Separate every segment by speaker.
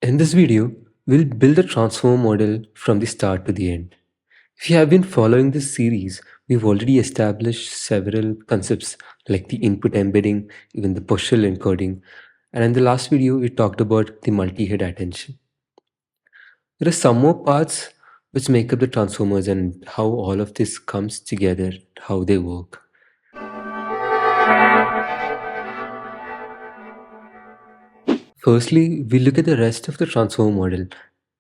Speaker 1: In this video, we'll build a transformer model from the start to the end. If you have been following this series, we've already established several concepts like the input embedding, even the Positional encoding, and in the last video, we talked about the multi-head attention. There are some more parts which make up the transformers and how all of this comes together, how they work. Firstly, we look at the rest of the transformer model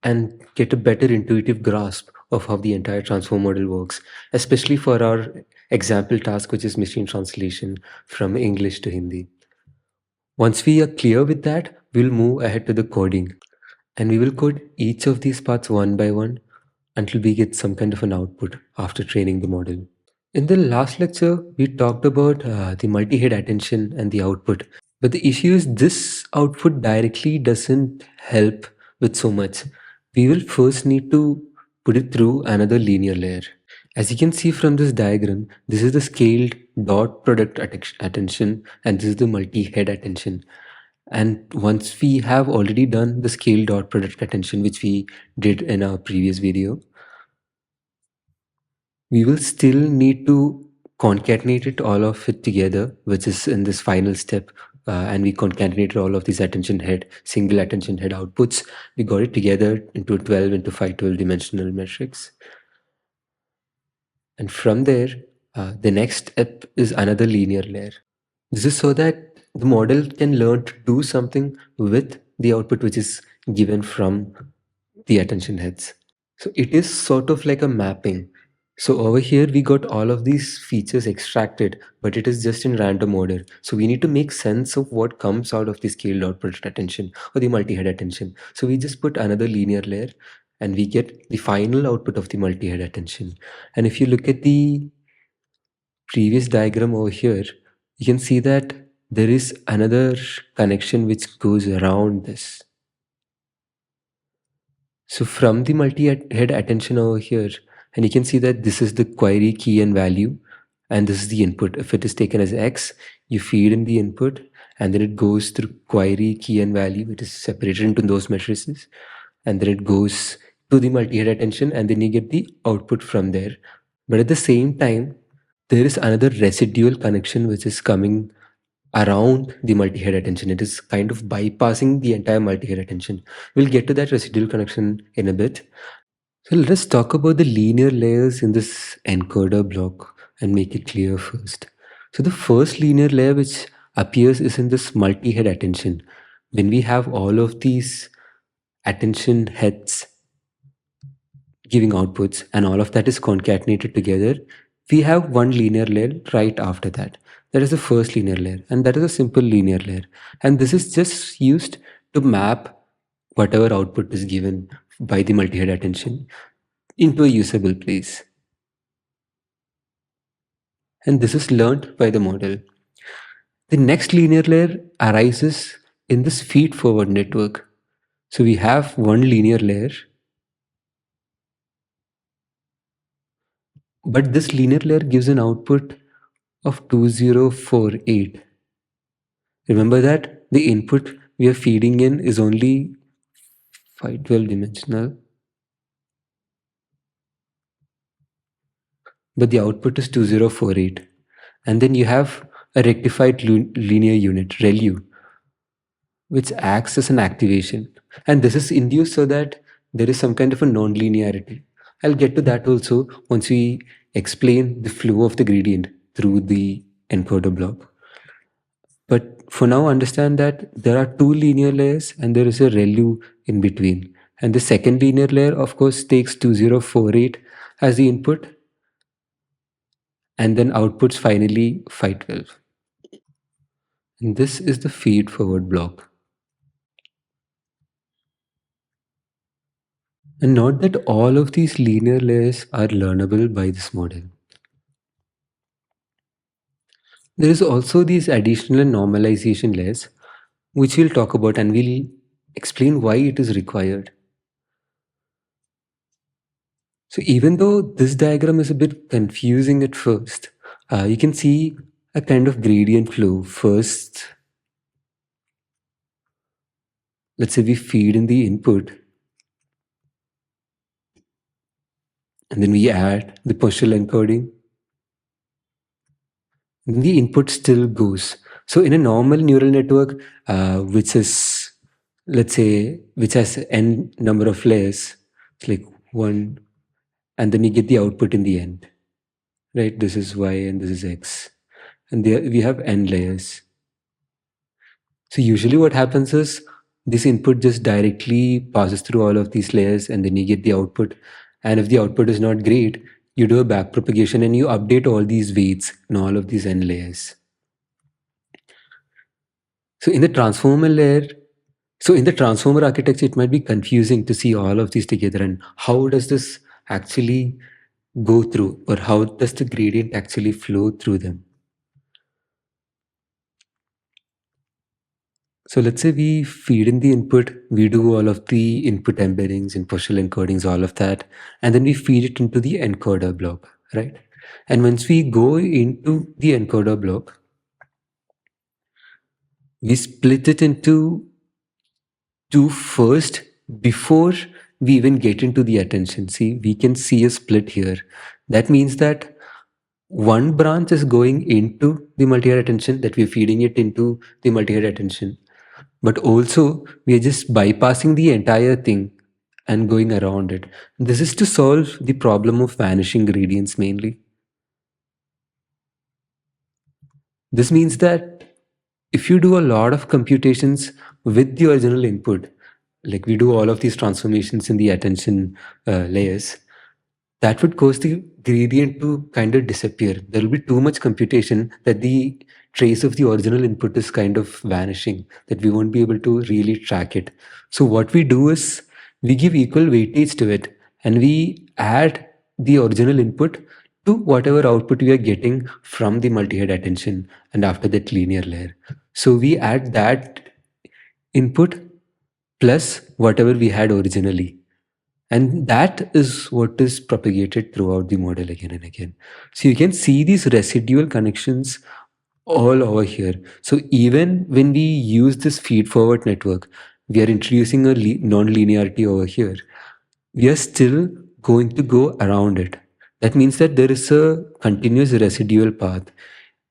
Speaker 1: and get a better intuitive grasp of how the entire transformer model works, especially for our example task, which is machine translation from English to Hindi. Once we are clear with that, we'll move ahead to the coding, and we will code each of these parts one by one until we get some kind of an output after training the model. In the last lecture, we talked about the multi-head attention and the output. But the issue is this output directly doesn't help with so much. We will first need to put it through another linear layer. As you can see from this diagram, this is the scaled dot product attention and this is the multi-head attention. And once we have already done the scale dot product attention, which we did in our previous video, we will still need to concatenate it all of it together, which is in this final step. And we concatenated all of these single attention head outputs. We got it together into 12 into 512 dimensional metrics. And from there, the next step is another linear layer. This is so that the model can learn to do something with the output which is given from the attention heads. So it is sort of like a mapping. So over here, we got all of these features extracted, but it is just in random order. So we need to make sense of what comes out of the scaled output attention or the multi-head attention. So we just put another linear layer and we get the final output of the multi-head attention. And if you look at the previous diagram over here, you can see that there is another connection which goes around this. So from the multi-head attention over here, and you can see that this is the query key and value, and this is the input. If it is taken as X, you feed in the input, and then it goes through query key and value. It is separated into those matrices, and then it goes to the multi-head attention, and then you get the output from there. But at the same time, there is another residual connection which is coming around the multi-head attention. It is kind of bypassing the entire multi-head attention. We'll get to that residual connection in a bit. So let's talk about the linear layers in this encoder block and make it clear first. So the first linear layer which appears is in this multi-head attention. When we have all of these attention heads giving outputs and all of that is concatenated together, we have one linear layer right after that. That is the first linear layer, and that is a simple linear layer. And this is just used to map whatever output is given by the multi-head attention into a usable place. And this is learned by the model. The next linear layer arises in this feed-forward network. So we have one linear layer, but this linear layer gives an output of 2048. Remember that the input we are feeding in is only 512 dimensional, but the output is 2048. And then you have a rectified linear unit, ReLU, which acts as an activation. And this is induced so that there is some kind of a non-linearity. I'll get to that also once we explain the flow of the gradient through the encoder block. But for now, understand that there are two linear layers and there is a ReLU in between. And the second linear layer, of course, takes 2048 as the input and then outputs finally 512. And this is the feed forward block. And note that all of these linear layers are learnable by this model. There is also these additional normalization layers, which we'll talk about and we'll explain why it is required. So even though this diagram is a bit confusing at first, you can see a kind of gradient flow. First, let's say we feed in the input, and then we add the positional encoding, then the input still goes. So in a normal neural network, which is, let's say, which has n number of layers, it's like one, and then you get the output in the end, right? This is y and this is x, and there we have n layers. So usually what happens is this input just directly passes through all of these layers, and then you get the output. And if the output is not great, you do a back propagation and you update all these weights in all of these n layers. So in the transformer layer, so in the transformer architecture, it might be confusing to see all of these together, and how does this actually go through, or how does the gradient actually flow through them? So let's say we feed in the input, we do all of the input embeddings and positional encodings, all of that, and then we feed it into the encoder block, right? And once we go into the encoder block, we split it into two first before we even get into the attention. See, we can see a split here. That means that one branch is going into the multi-head attention, that we're feeding it into the multi-head attention. But also, we are just bypassing the entire thing and going around it. This is to solve the problem of vanishing gradients mainly. This means that if you do a lot of computations with the original input, like we do all of these transformations in the attention layers, that would cause the gradient to kind of disappear. There will be too much computation that the trace of the original input is kind of vanishing, that we won't be able to really track it. So what we do is we give equal weightage to it, and we add the original input to whatever output we are getting from the multi-head attention and after that linear layer. So we add that input plus whatever we had originally. And that is what is propagated throughout the model again and again. So you can see these residual connections all over here. So even when we use this feed forward network, we are introducing a non-linearity over here. We are still going to go around it. That means that there is a continuous residual path,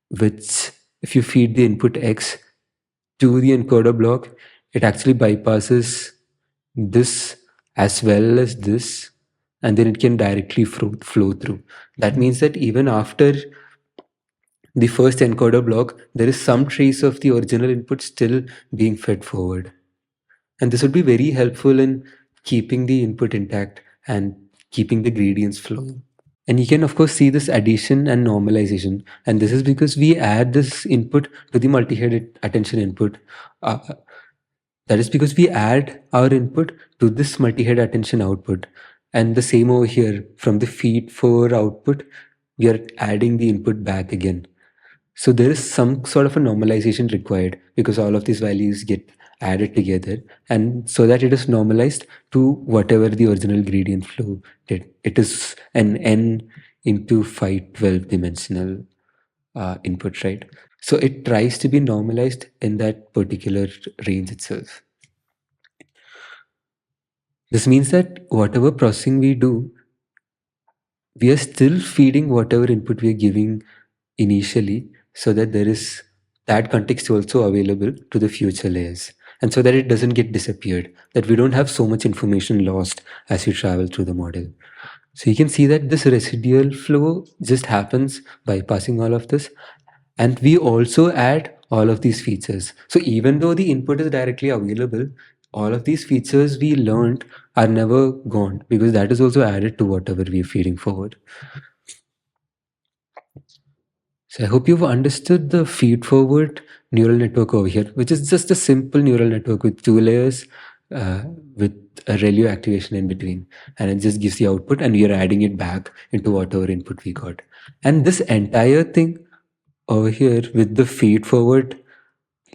Speaker 1: which if you feed the input X to the encoder block, it actually bypasses this as well as this, and then it can directly flow through. That means that even after the first encoder block, there is some trace of the original input still being fed forward. And this would be very helpful in keeping the input intact and keeping the gradients flowing. And you can, of course, see this addition and normalization. And this is because we add this input to the multi-head attention input. Uh, that is because we add our input to this multi-head attention output. And the same over here, from the feed for output, we are adding the input back again. So there is some sort of a normalization required, because all of these values get added together, and so that it is normalized to whatever the original gradient flow did. It is an n into 512 dimensional input, right? So it tries to be normalized in that particular range itself. This means that whatever processing we do, we are still feeding whatever input we are giving initially, so that there is that context also available to the future layers, and so that it doesn't get disappeared, that we don't have so much information lost as you travel through the model. So you can see that this residual flow just happens by passing all of this, and we also add all of these features. So even though the input is directly available, all of these features we learned are never gone, because that is also added to whatever we are feeding forward. So I hope you've understood the feed-forward neural network over here, which is just a simple neural network with two layers uh, with a ReLU activation in between. And it just gives the output, and we are adding it back into whatever input we got. And this entire thing over here with the feed-forward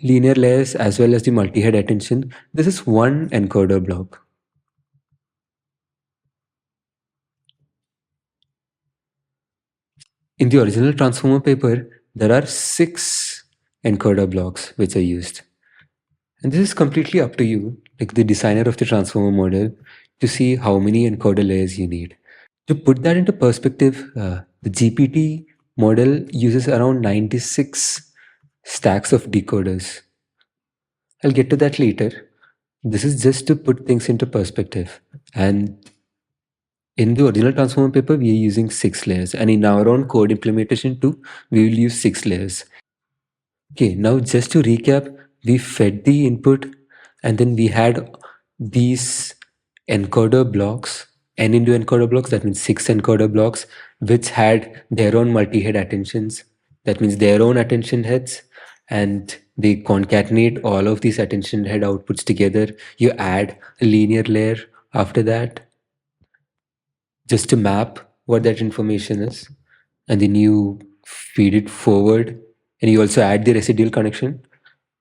Speaker 1: linear layers as well as the multi-head attention, this is one encoder block. In the original transformer paper, there are 6 encoder blocks which are used. And this is completely up to you. like the designer of the transformer model, to see how many encoder layers you need. To put that into perspective, the GPT model uses around 96 stacks of decoders. I'll get to that later. This is just to put things into perspective. And in the original transformer paper, we are using 6 layers. And in our own code implementation too, we will use 6 layers. Okay, now just to recap, we fed the input and then we had these encoder blocks, n into encoder blocks, that means 6 encoder blocks, which had their own multi-head attentions, that means their own attention heads, and they concatenate all of these attention head outputs together. You add a linear layer after that just to map what that information is, and then you feed it forward, and you also add the residual connection.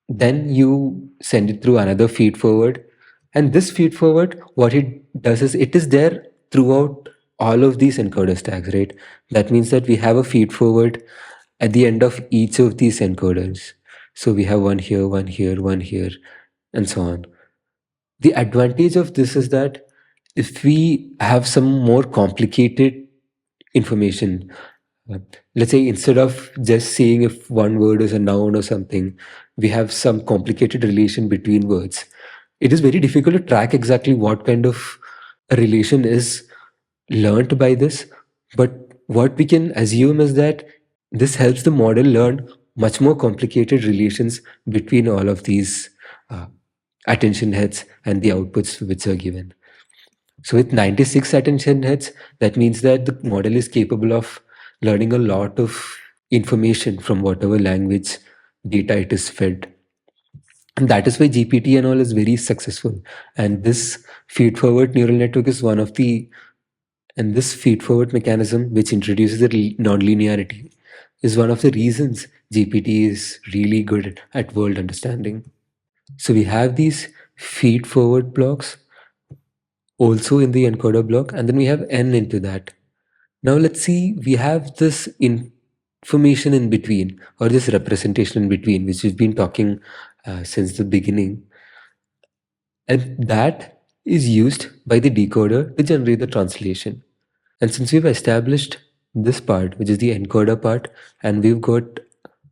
Speaker 1: Then you send it through another feed forward, and this feed forward, what it does is it is there throughout all of these encoder stacks, right? That means that we have a feed forward at the end of each of these encoders. So we have one here, one here, one here, and so on. The advantage of this is that if we have some more complicated information, uh, let's say instead of just saying if one word is a noun or something, we have some complicated relation between words. It is very difficult to track exactly what kind of a relation is learnt by this. But what we can assume is that this helps the model learn much more complicated relations between all of these uh, attention heads and the outputs which are given. So with 96 attention heads, that means that the model is capable of learning a lot of information from whatever language data it is fed. And that is why GPT and all is very successful. And this feed forward neural network is one of the, and this feed forward mechanism, which introduces the nonlinearity, is one of the reasons GPT is really good at world understanding. So we have these feed forward blocks also in the encoder block, and then we have n into that. Now let's see, we have this information in between, or this representation in between, which we've been talking since the beginning, and that is used by the decoder to generate the translation. And since we've established this part, which is the encoder part, and we've got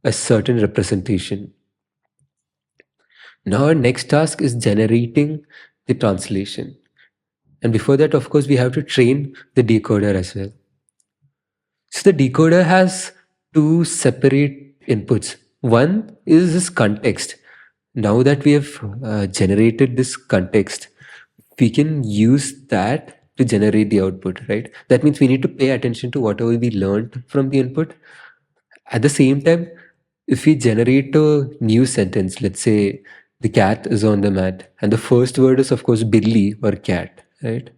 Speaker 1: a certain representation, now our next task is generating the translation. And before that, of course, we have to train the decoder as well. So the decoder has two separate inputs. One is this context. Now that we have generated this context, we can use that to generate the output, right? That means we need to pay attention to whatever we learned from the input. At the same time, if we generate a new sentence, let's say the cat is on the mat, and the first word is, of course, Billy or cat, right?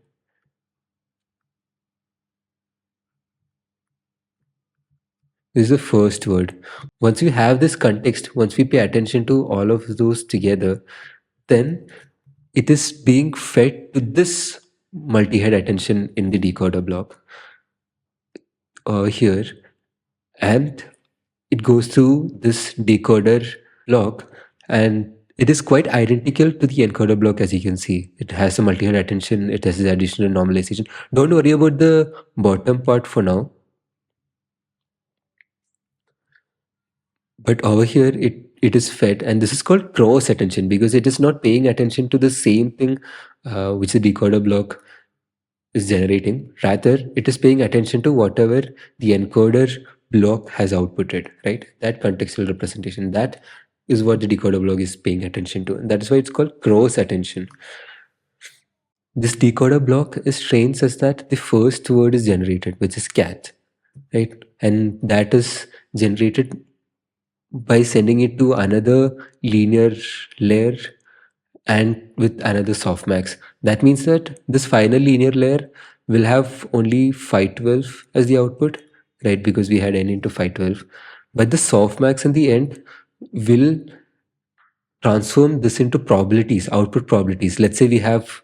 Speaker 1: This is the first word. Once we have this context, once we pay attention to all of those together, then it is being fed to this multi-head attention in the decoder block here, and it goes through this decoder block, and it is quite identical to the encoder block. As you can see, it has a multi-head attention, it has the additional normalization. Don't worry about the bottom part for now. But over here, it is fed, and this is called cross attention because it is not paying attention to the same thing which the decoder block is generating. Rather, it is paying attention to whatever the encoder block has outputted, right? That contextual representation, that is what the decoder block is paying attention to. And that is why it's called cross attention. This decoder block is trained such that the first word is generated, which is cat, right? And that is generated by sending it to another linear layer and with another softmax. That means that this final linear layer will have only 512 as the output, right? Because we had n into 512. But the softmax in the end will transform this into probabilities, output probabilities. Let's say we have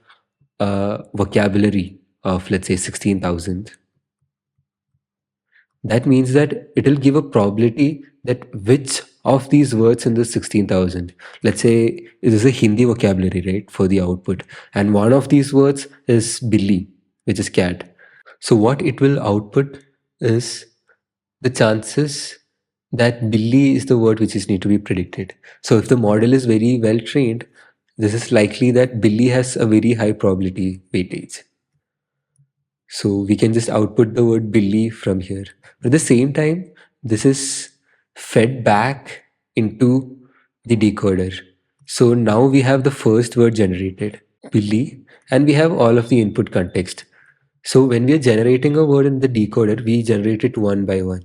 Speaker 1: a vocabulary of, let's say, 16,000. That means that it will give a probability that which of these words in the 16,000, let's say it is a Hindi vocabulary, right, for the output, and one of these words is Billy, which is cat. So what it will output is the chances that Billy is the word which is need to be predicted. So if the model is very well trained, this is likely that Billy has a very high probability weightage. So we can just output the word Billy from here. But at the same time, this is fed back into the decoder. So now we have the first word generated, Billy, and we have all of the input context. So when we are generating a word in the decoder, we generate it one by one.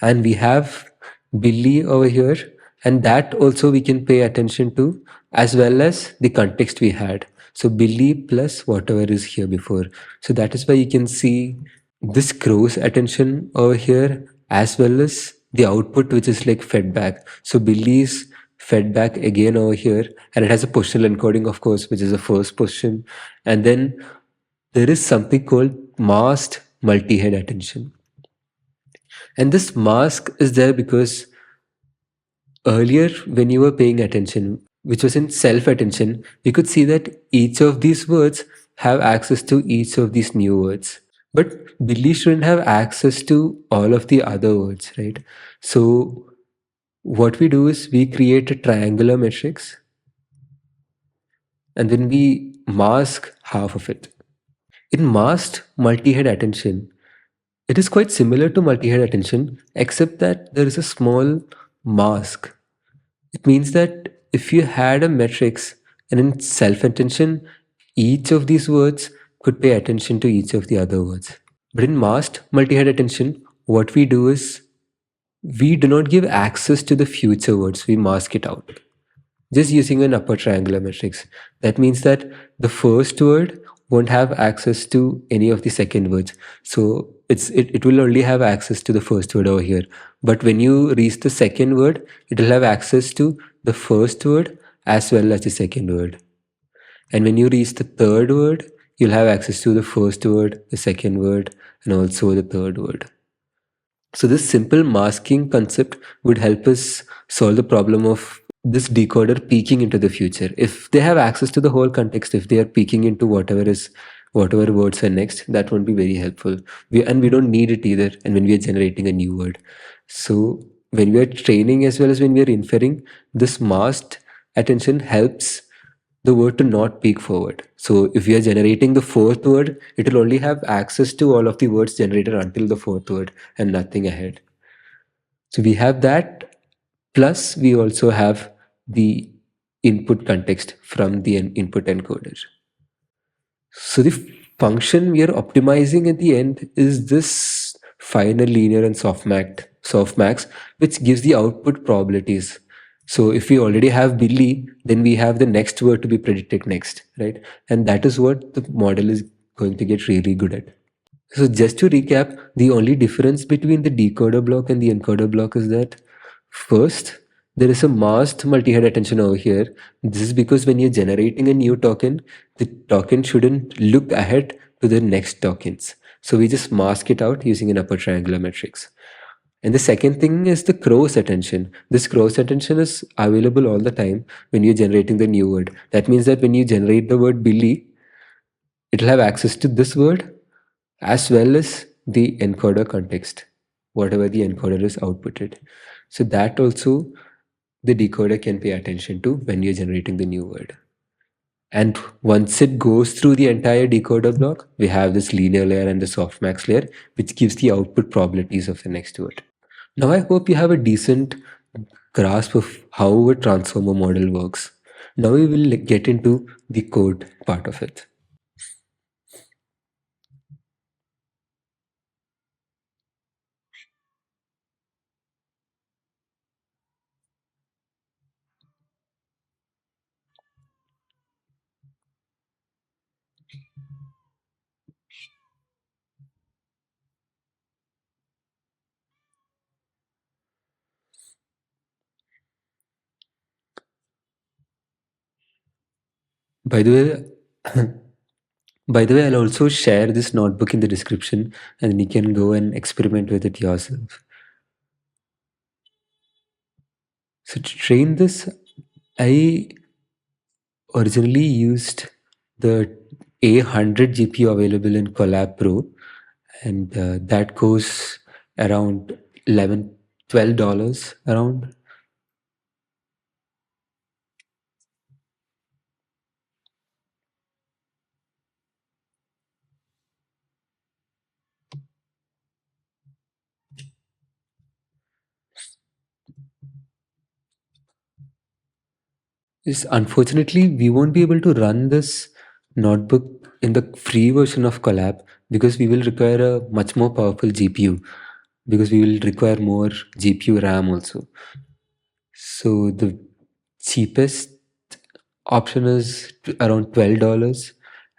Speaker 1: And we have Billy over here, and that also we can pay attention to, as well as the context we had. So Billy plus whatever is here before. So that is why you can see this grows attention over here, as well as the output which is like fed back. So Billy is fed back again over here, and it has a positional encoding, of course, which is the first position. And then there is something called masked multi-head attention. And this mask is there because earlier, when you were paying attention, which was in self attention, we could see that each of these words have access to each of these new words. But Billy shouldn't have access to all of the other words, right? So, what we do is we create a triangular matrix and then we mask half of it. In masked multi head attention, it is quite similar to multi head attention, except that there is a small mask. It means that if you had a matrix and in self attention, each of these words could pay attention to each of the other words. But in masked multi head attention, what we do is we do not give access to the future words, we mask it out. Just using an upper triangular matrix. That means that the first word won't have access to any of the second words. So it will only have access to the first word over here. But when you reach the second word, it will have access to the first word as well as the second word. And when you reach the third word, you'll have access to the first word, the second word, and also the third word. So this simple masking concept would help us solve the problem of this decoder peeking into the future. If they have access to the whole context, if they are peeking into whatever words are next, that won't be very helpful. We don't need it either. And when we are generating a new word, so when we are training as well as when we are inferring, this masked attention helps the word to not peek forward. So if we are generating the fourth word, it will only have access to all of the words generated until the fourth word and nothing ahead. So we have that, plus we also have the input context from the input encoder. So the function we are optimizing at the end is this final linear and softmax, which gives the output probabilities. So if we already have Billy, then we have the next word to be predicted next, right? And that is what the model is going to get really good at. So just to recap, the only difference between the decoder block and the encoder block is that first, there is a masked multi-head attention over here. This is because when you're generating a new token, the token shouldn't look ahead to the next tokens. So we just mask it out using an upper triangular matrix. And the second thing is the cross attention. This cross attention is available all the time when you're generating the new word. That means that when you generate the word Billy, it'll have access to this word as well as the encoder context, whatever the encoder is outputted. So that also the decoder can pay attention to when you're generating the new word. And once it goes through the entire decoder block, we have this linear layer and the softmax layer, which gives the output probabilities of the next word. Now I hope you have a decent grasp of how a transformer model works. Now we will get into the code part of it. By the way, By the way, I'll also share this notebook in the description and then you can go and experiment with it yourself. So to train this, I originally used the A100 GPU available in Collab Pro, and that goes around 11 $12 around. Is unfortunately we won't be able to run this notebook in the free version of Collab because we will require a much more powerful GPU, because we will require more GPU RAM also. So the cheapest option is around $12,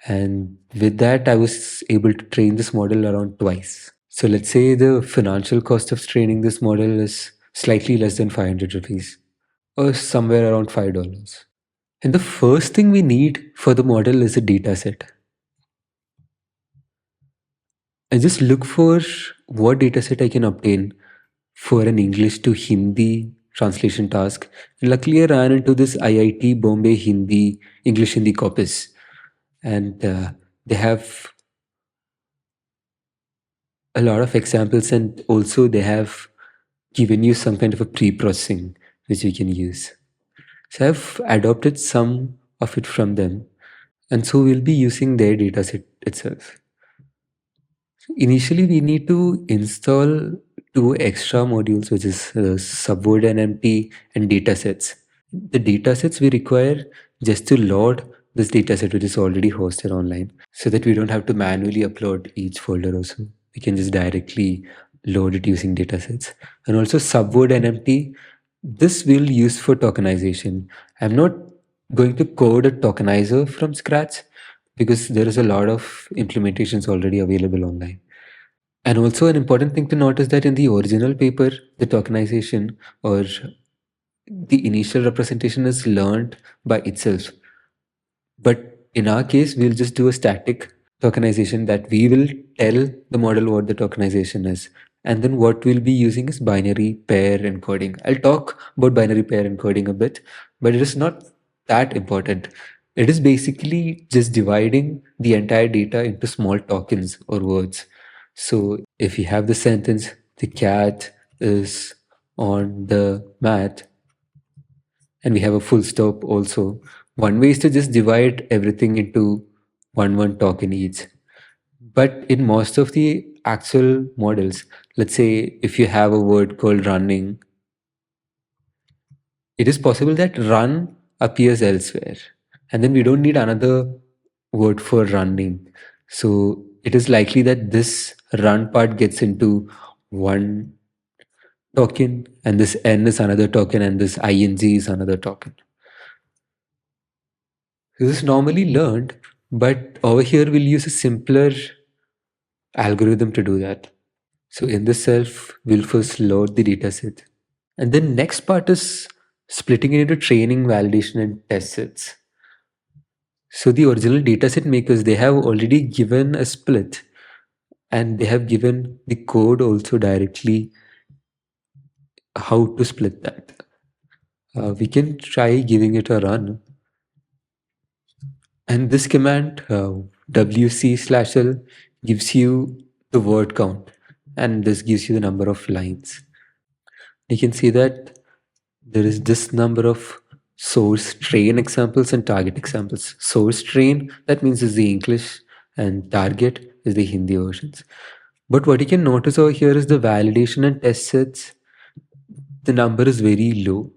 Speaker 1: and with that I was able to train this model around twice. So let's say the financial cost of training this model is slightly less than 500 rupees, or somewhere around $5. And the first thing we need for the model is a data set. I just look for what data set I can obtain for an English to Hindi translation task. And luckily, I ran into this IIT Bombay Hindi, English Hindi corpus. And they have a lot of examples, and also they have given you some kind of a pre-processing which you can use. So I've adopted some of it from them. And so we'll be using their dataset itself. Initially, we need to install two extra modules, which is subword NMT and datasets. The datasets we require just to load this dataset, which is already hosted online, so that we don't have to manually upload each folder also. We can just directly load it using datasets. And also subword NMT, this we'll use for tokenization. I'm not going to code a tokenizer from scratch because there is a lot of implementations already available online. And also, an important thing to note is that in the original paper, the tokenization or the initial representation is learned by itself. But in our case, we'll just do a static tokenization that we will tell the model what the tokenization is. And then what we'll be using is binary pair encoding. I'll talk about binary pair encoding a bit, but it is not that important. It is basically just dividing the entire data into small tokens or words. So if you have the sentence, the cat is on the mat, and we have a full stop also. One way is to just divide everything into one token each. But in most of the actual models, let's say if you have a word called running, it is possible that run appears elsewhere. And then we don't need another word for running. So it is likely that this run part gets into one token, and this n is another token, and this ing is another token. This is normally learned, but over here we'll use a simpler algorithm to do that. So in this self, we'll first load the dataset. And then next part is splitting it into training, validation, and test sets. So the original dataset makers, they have already given a split, and they have given the code also directly how to split that. We can try giving it a run. And this command, wc/l, gives you the word count, and this gives you the number of lines. You can see that there is this number of source train examples and target examples. Source train, that means is the English, and target is the Hindi versions. But what you can notice over here is the validation and test sets, the number is very low.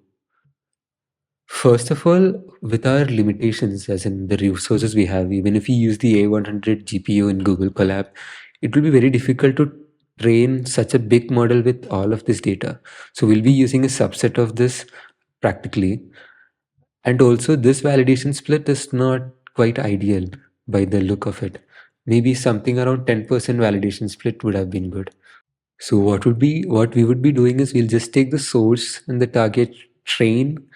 Speaker 1: First of all, with our limitations, as in the resources we have, even if we use the A100 GPU in Google Colab, it will be very difficult to train such a big model with all of this data. So we'll be using a subset of this practically. And also, this validation split is not quite ideal by the look of it. Maybe something around 10% validation split would have been good. So what we would be doing is we'll just take the source and the target train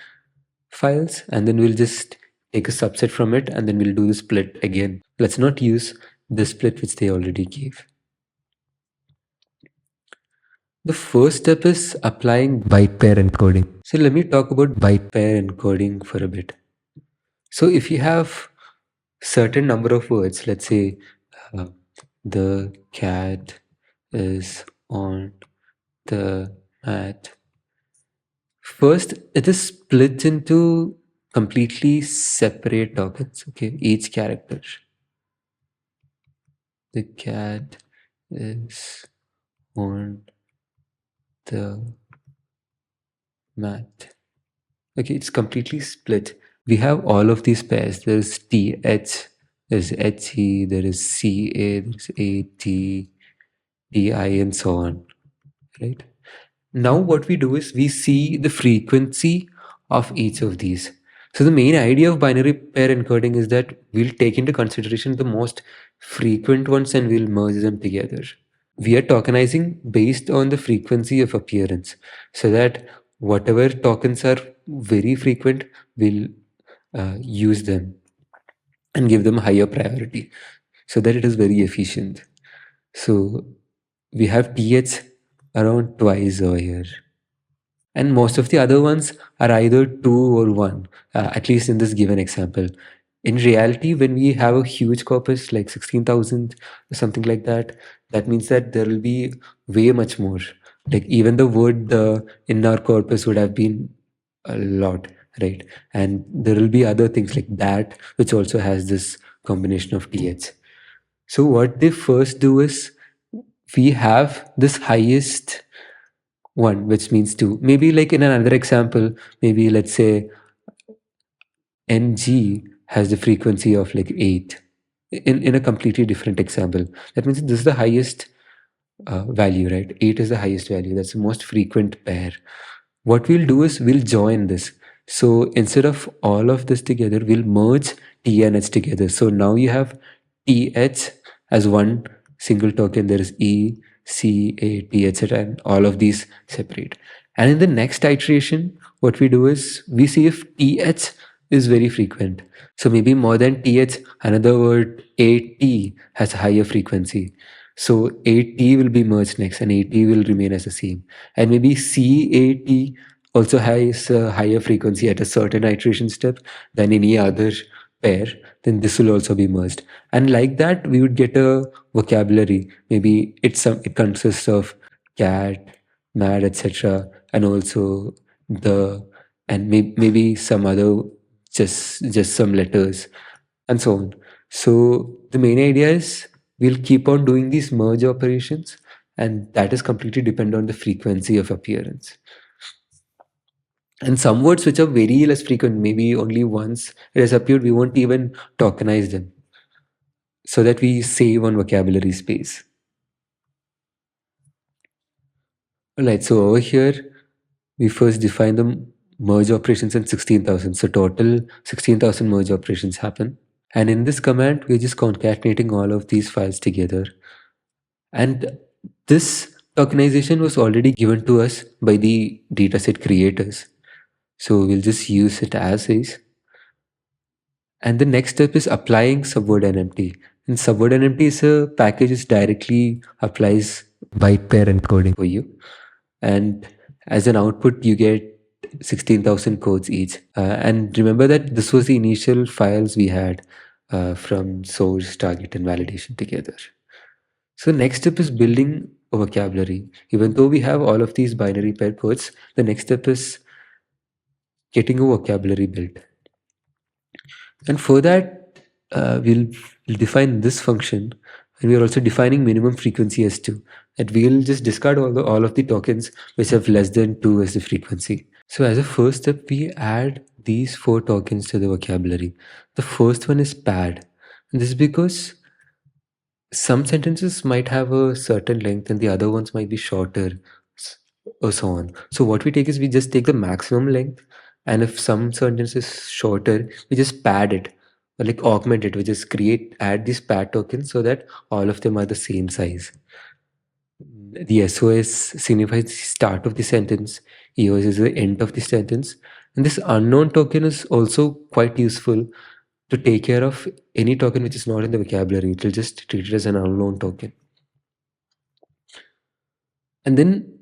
Speaker 1: files, and then we'll just take a subset from it, and then we'll do the split again. Let's not use the split which they already gave. The first step is applying byte pair encoding. So let me talk about byte pair encoding for a bit. So if you have certain number of words, let's say uh, the cat is on the mat. First, it is split into completely separate tokens. Okay, each character. The cat is on the mat. Okay, it's completely split. We have all of these pairs. There's TH, there's HE, there is CA, there's AT, DI, and so on. Right? Now what we do is we see the frequency of each of these. So the main idea of binary pair encoding is that we'll take into consideration the most frequent ones and we'll merge them together. We are tokenizing based on the frequency of appearance, so that whatever tokens are very frequent, we'll use them and give them higher priority so that it is very efficient. So we have TH around twice over here. And most of the other ones are either 2 or 1, at least in this given example. In reality, when we have a huge corpus like 16,000 or something like that, that means that there will be way much more. Like even the word in our corpus would have been a lot, right? And there will be other things like that, which also has this combination of TH. So what they first do is we have this highest one, which means 2. Maybe like in another example, maybe let's say NG has the frequency of like 8. In a completely different example, that means this is the highest value, right? 8 is the highest value. That's the most frequent pair. What we'll do is we'll join this. So instead of all of this together, we'll merge T and H together. So now you have TH as one single token. There is E, C, A, T, etc. And all of these separate. And in the next iteration, what we do is we see if TH is very frequent. So maybe more than TH, another word AT has a higher frequency. So AT will be merged next and AT will remain as the same. And maybe CAT also has a higher frequency at a certain iteration step than any other pair, then this will also be merged. And like that, we would get a vocabulary. Maybe it consists of cat, mad, etc. And also the, and maybe some other, just some letters and so on. So the main idea is we'll keep on doing these merge operations, and that is completely dependent on the frequency of appearance. And some words which are very less frequent, maybe only once it has appeared, we won't even tokenize them so that we save on vocabulary space. Alright, so over here, we first define the merge operations in 16,000. So total 16,000 merge operations happen. And in this command, we're just concatenating all of these files together. And this tokenization was already given to us by the dataset creators. So we'll just use it as is. And the next step is applying subword NMT. And subword NMT is a package which directly applies byte pair encoding for you. And as an output, you get 16,000 codes each. And remember that this was the initial files we had from source, target, and validation together. So next step is building a vocabulary. Even though we have all of these binary pair codes, the next step is getting a vocabulary built. And for that, we'll define this function, and we're also defining minimum frequency as 2. That we'll just discard all of the tokens which have less than 2 as the frequency. So as a first step, we add these 4 tokens to the vocabulary. The first one is pad. And this is because some sentences might have a certain length and the other ones might be shorter, or so on. So what we take is we just take the maximum length, and if some sentence is shorter, we just pad it or like augment it. We just add these pad tokens so that all of them are the same size. The SOS signifies the start of the sentence, EOS is the end of the sentence, and this unknown token is also quite useful to take care of any token which is not in the vocabulary. It will just treat it as an unknown token. And then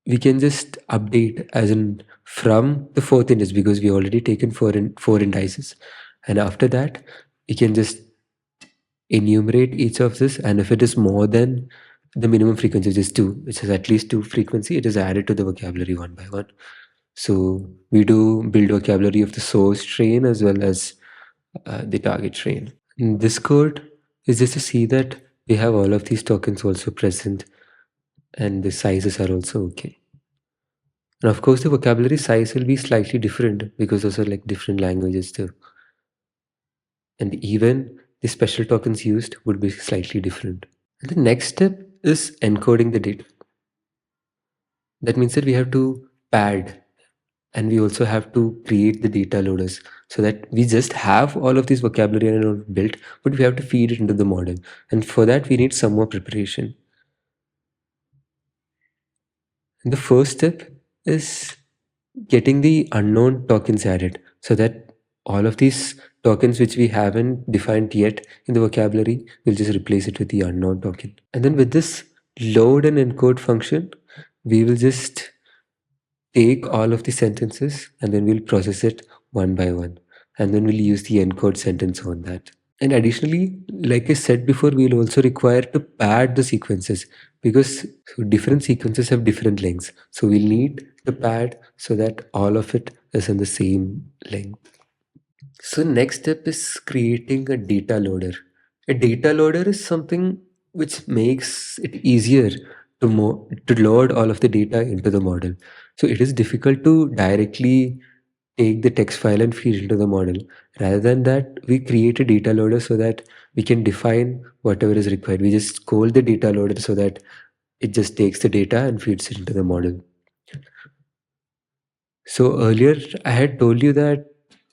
Speaker 1: we can just update as in from the fourth index, because we already taken four indices, and after that we can just enumerate each of this, and if it is more than the minimum frequency, which is 2, which is at least 2 frequency, it is added to the vocabulary one by one. So we do build vocabulary of the source train as well as the target train. This code is just to see that we have all of these tokens also present and the sizes are also okay. And of course, the vocabulary size will be slightly different because those are like different languages too. And even the special tokens used would be slightly different. And the next step is encoding the data. That means that we have to pad, and we also have to create the data loaders so that we just have all of this vocabulary and built, but we have to feed it into the model. And for that, we need some more preparation. And the first step is getting the unknown tokens added so that all of these tokens which we haven't defined yet in the vocabulary, we'll just replace it with the unknown token. And then with this load and encode function, we will just take all of the sentences and then we'll process it one by one. And then we'll use the encode sentence on that. And additionally, like I said before, we'll also require to pad the sequences because different sequences have different lengths. So we'll need to pad so that all of it is in the same length. So next step is creating a data loader. A data loader is something which makes it easier to load all of the data into the model. So it is difficult to directly take the text file and feed it into the model. Rather than that, we create a data loader so that we can define whatever is required. We just call the data loader so that it just takes the data and feeds it into the model. So earlier I had told you that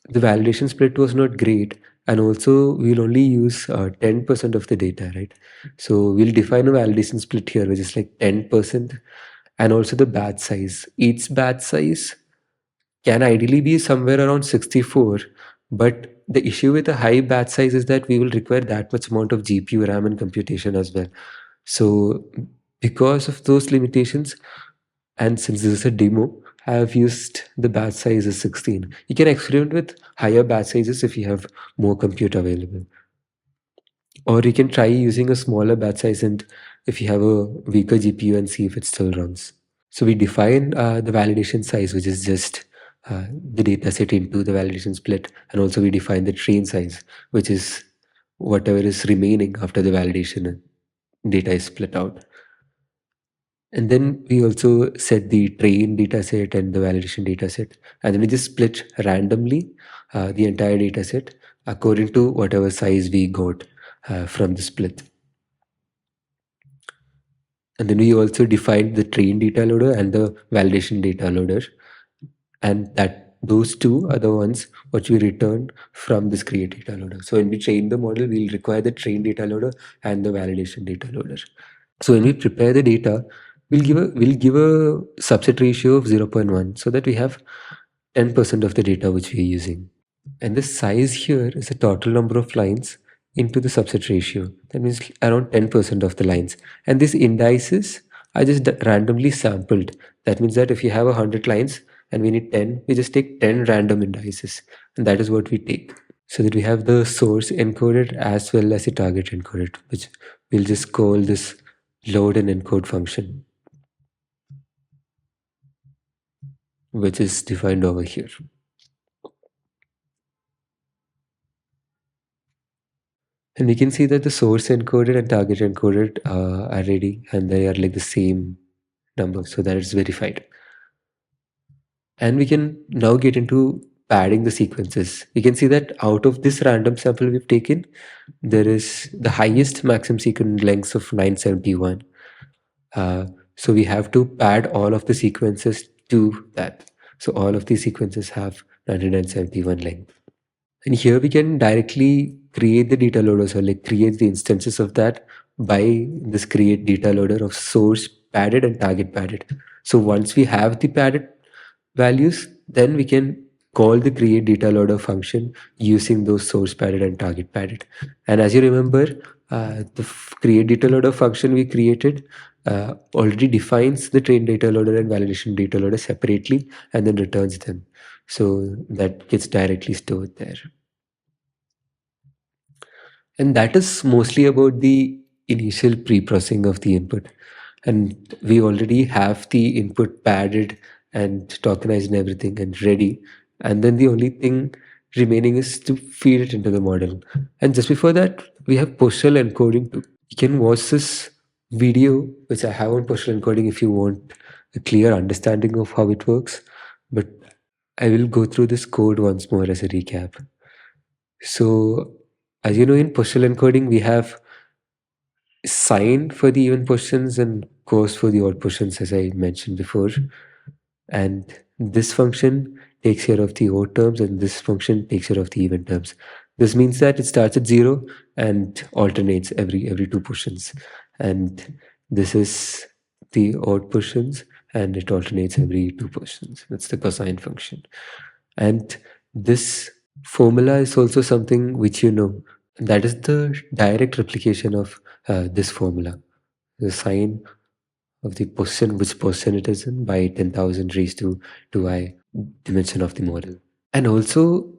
Speaker 1: the validation split was not great, and also we'll only use 10% of the data, right? So we'll define a validation split here, which is like 10%, and also the batch size. Each batch size can ideally be somewhere around 64, but the issue with a high batch size is that we will require that much amount of GPU, RAM, and computation as well. So because of those limitations, and since this is a demo, I have used the batch size as 16. You can experiment with higher batch sizes if you have more compute available. Or you can try using a smaller batch size and if you have a weaker GPU and see if it still runs. So we define the validation size, which is just the data set into the validation split. And also we define the train size, which is whatever is remaining after the validation data is split out. And then we also set the train dataset and the validation dataset. And then we just split randomly the entire dataset according to whatever size we got from the split. And then we also defined the train data loader and the validation data loader. And that those two are the ones which we return from this create data loader. So when we train the model, we'll require the train data loader and the validation data loader. So when we prepare the data, we'll give a subset ratio of 0.1 so that we have 10% of the data which we are using. And the size here is the total number of lines into the subset ratio. That means around 10% of the lines. And these indices are just randomly sampled. That means that if you have 100 lines and we need 10, we just take 10 random indices. And that is what we take. So that we have the source encoded as well as the target encoded, which we'll just call this load and encode function, which is defined over here. And we can see that the source encoded and target encoded are ready, and they are like the same number, so that is verified. And we can now get into padding the sequences. We can see that out of this random sample we've taken, there is the highest maximum sequence length of 971. So we have to pad all of the sequences to that. So all of these sequences have 971 length. And here we can directly create the data loaders or like create the instances of that by this create data loader of source padded and target padded. So once we have the padded values, then we can call the create data loader function using those source padded and target padded. And as you remember, the create data loader function we created already defines the train data loader and validation data loader separately and then returns them. So that gets directly stored there. And that is mostly about the initial pre-processing of the input. And we already have the input padded and tokenized and everything and ready. And then the only thing remaining is to feed it into the model. And just before that, we have positional encoding too. You can watch this video, which I have on positional encoding if you want a clear understanding of how it works. But I will go through this code once more as a recap. So, as you know, in positional encoding, we have sign for the even positions and course for the odd positions, as I mentioned before. And this function takes care of the odd terms, and this function takes care of the even terms. This means that it starts at 0 and alternates every two positions. And this is the odd positions, and it alternates every two positions. That's the cosine function. And this formula is also something which you know. That is the direct replication of this formula. The sign of the position, which position it is in, by 10,000 raised to 2i dimension of the model. And also,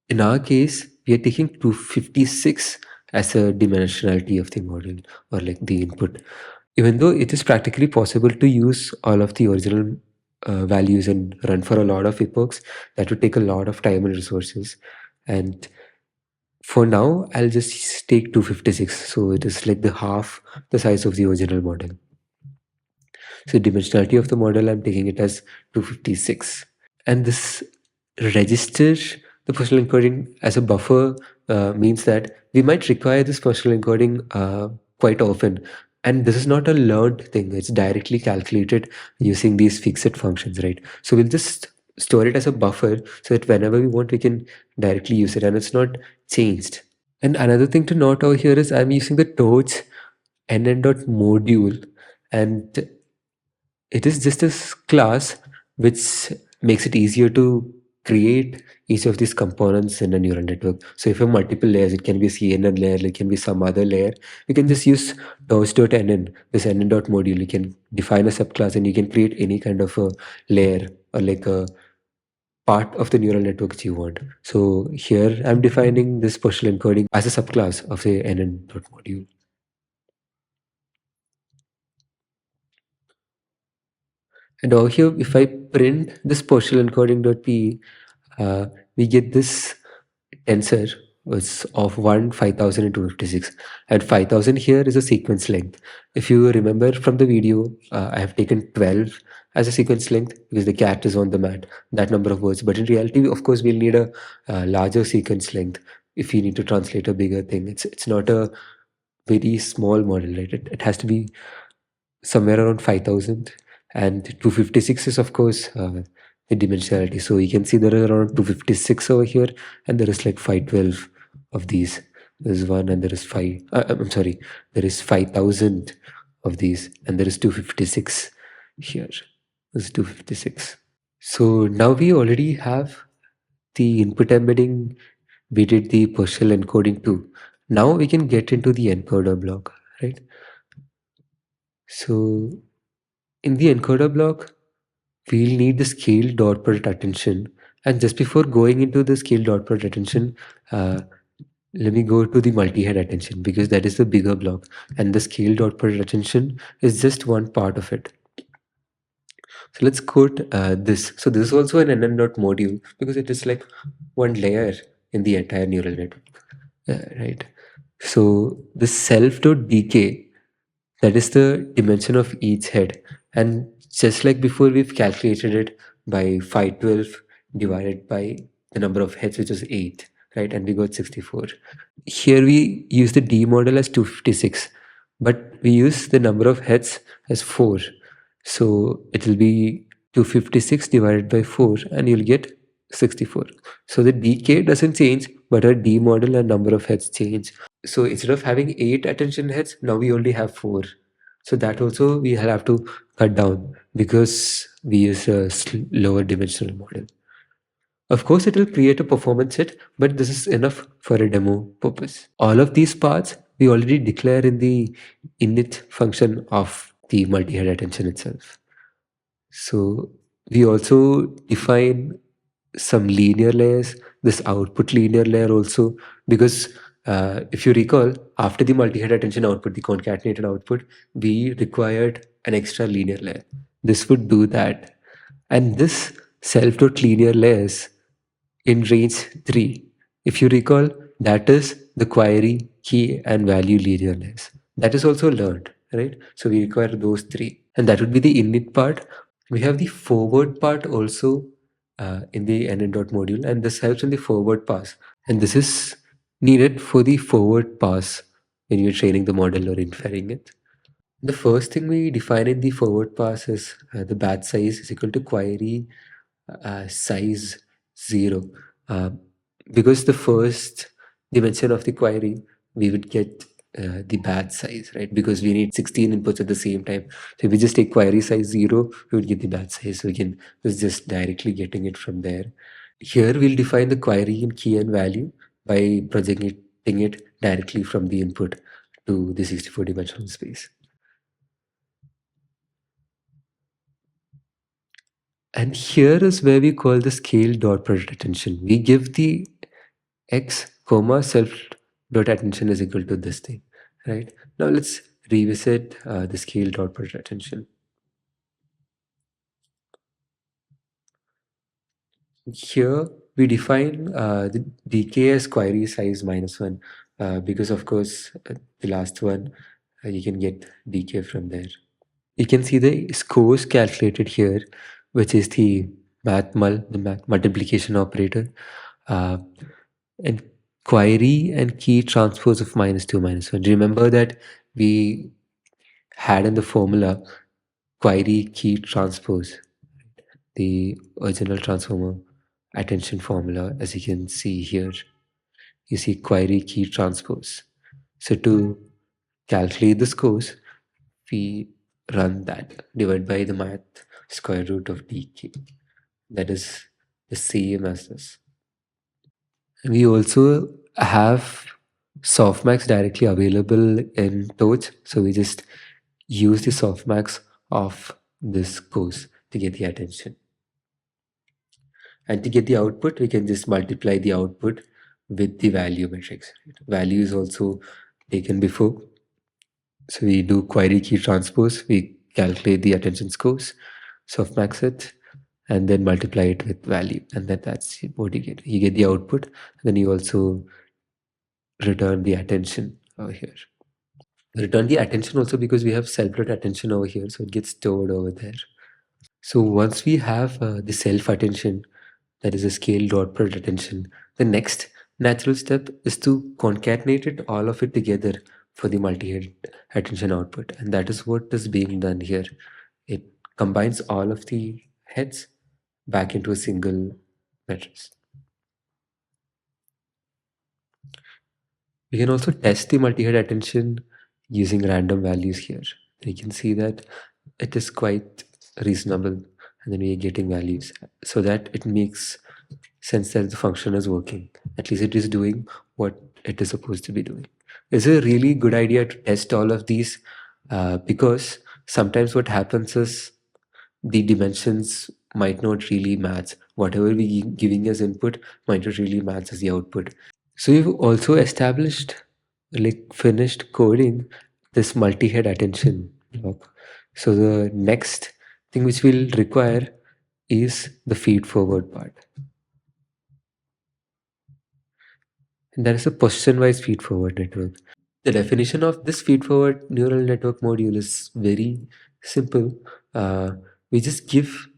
Speaker 1: in our case, we are taking 256 as a dimensionality of the model, or like the input. Even though it is practically possible to use all of the original values and run for a lot of epochs, that would take a lot of time and resources. And for now, I'll just take 256. So it is like the half the size of the original model. So dimensionality of the model, I'm taking it as 256. And this register the positional encoding as a buffer means that we might require this positional encoding quite often. And this is not a learned thing. It's directly calculated using these fixed functions, right? So we'll just store it as a buffer so that whenever we want, we can directly use it and it's not changed. And another thing to note over here is I'm using the torch nn.module, and it is just a class which makes it easier to create each of these components in a neural network. So if you have multiple layers, it can be a CNN layer, it can be some other layer. You can just use torch.nn, this nn.module. You can define a subclass and you can create any kind of a layer or like a part of the neural network that you want. So here I'm defining this partial encoding as a subclass of the nn.module. And over here, if I print this partial encoding.p, we get this tensor was of 1, 5000 and 256. And 5000 here is a sequence length. If you remember from the video, I have taken 12 as a sequence length because the cat is on the mat, that number of words. But in reality, of course, we'll need a larger sequence length if we need to translate a bigger thing. It's not a very small model, right? It has to be somewhere around 5000, and 256 is of course the dimensionality. So you can see there are around 256 over here, and there is like 512 of these. There's one, and there is I'm sorry, there is 5000 of these, and there is 256 here. There's 256. So now we already have the input embedding. We did the partial encoding too. Now we can get into the encoder block, right? So in the encoder block, we'll need the scale dot product attention. And just before going into the scale dot product attention, let me go to the multi-head attention because that is the bigger block. And the scale dot product attention is just one part of it. So let's quote this. So this is also an NN dot module because it is like one layer in the entire neural network, right? So the self dot decay, that is the dimension of each head. And just like before, we've calculated it by 512 divided by the number of heads, which is 8, right? And we got 64. Here we use the D model as 256, but we use the number of heads as 4. So it will be 256 divided by 4, and you'll get 64. So the decay doesn't change, but our D model and number of heads change. So instead of having 8 attention heads, now we only have 4. So that also we have to cut down because we use a lower dimensional model. Of course, it will create a performance set, but this is enough for a demo purpose. All of these parts we already declare in the init function of the multi-head attention itself. So we also define some linear layers, this output linear layer also, because if you recall, after the multi-head attention output, the concatenated output, we required an extra linear layer. This would do that. And this self-linear layers in range 3, if you recall, that is the query, key, and value linear layers. That is also learned, right? So we require those three. And that would be the init part. We have the forward part also in the NN dot module, and this helps in the forward pass. And this is needed for the forward pass when you're training the model or inferring it. The first thing we define in the forward pass is the batch size is equal to query size 0. Uh, because the first dimension of the query, we would get the batch size, right? Because we need 16 inputs at the same time. So if we just take query size 0, we would get the batch size. So we can just directly getting it from there. Here we'll define the query in key and value by projecting it directly from the input to the 64 dimensional space. And here is where we call the scale dot product attention. We give the x comma self dot attention is equal to this thing, right? Now let's revisit the scale dot product attention. Here we define the decay as query size -1 because of course the last one you can get decay from there. You can see the scores calculated here, which is the math multiplication operator, uh, and query and key transpose of -2 -1. Remember that we had in the formula query key transpose, the original transformer attention formula, as you can see here. You see query key transpose. So to calculate the scores, we run that, divide by the math square root of dk. That is the same as this. And we also have softmax directly available in Torch. So we just use the softmax of this course to get the attention. And to get the output, we can just multiply the output with the value matrix. Value is also taken before. So we do query key transpose, we calculate the attention scores, softmax it, and then multiply it with value. And that's what you get. You get the output, and then you also return the attention over here. Return the attention also because we have self-dot attention over here, so it gets stored over there. So once we have the self attention, that is a scale dot product attention, the next natural step is to concatenate it all of it together for the multi-head attention output, and that is what is being done here. It combines all of the heads back into a single matrix. We can also test the multi-head attention using random values here. You can see that it is quite reasonable, and then we are getting values so that it makes sense that the function is working. At least it is doing what it is supposed to be doing. It's a really good idea to test all of these because sometimes what happens is the dimensions might not really match. Whatever we giving as input might not really match as the output. So we've also established, like finished coding this multi-head attention block. So the next thing which we'll require is the feed forward part. And that is a position-wise feed forward network. The definition of this feed forward neural network module is very simple. We just give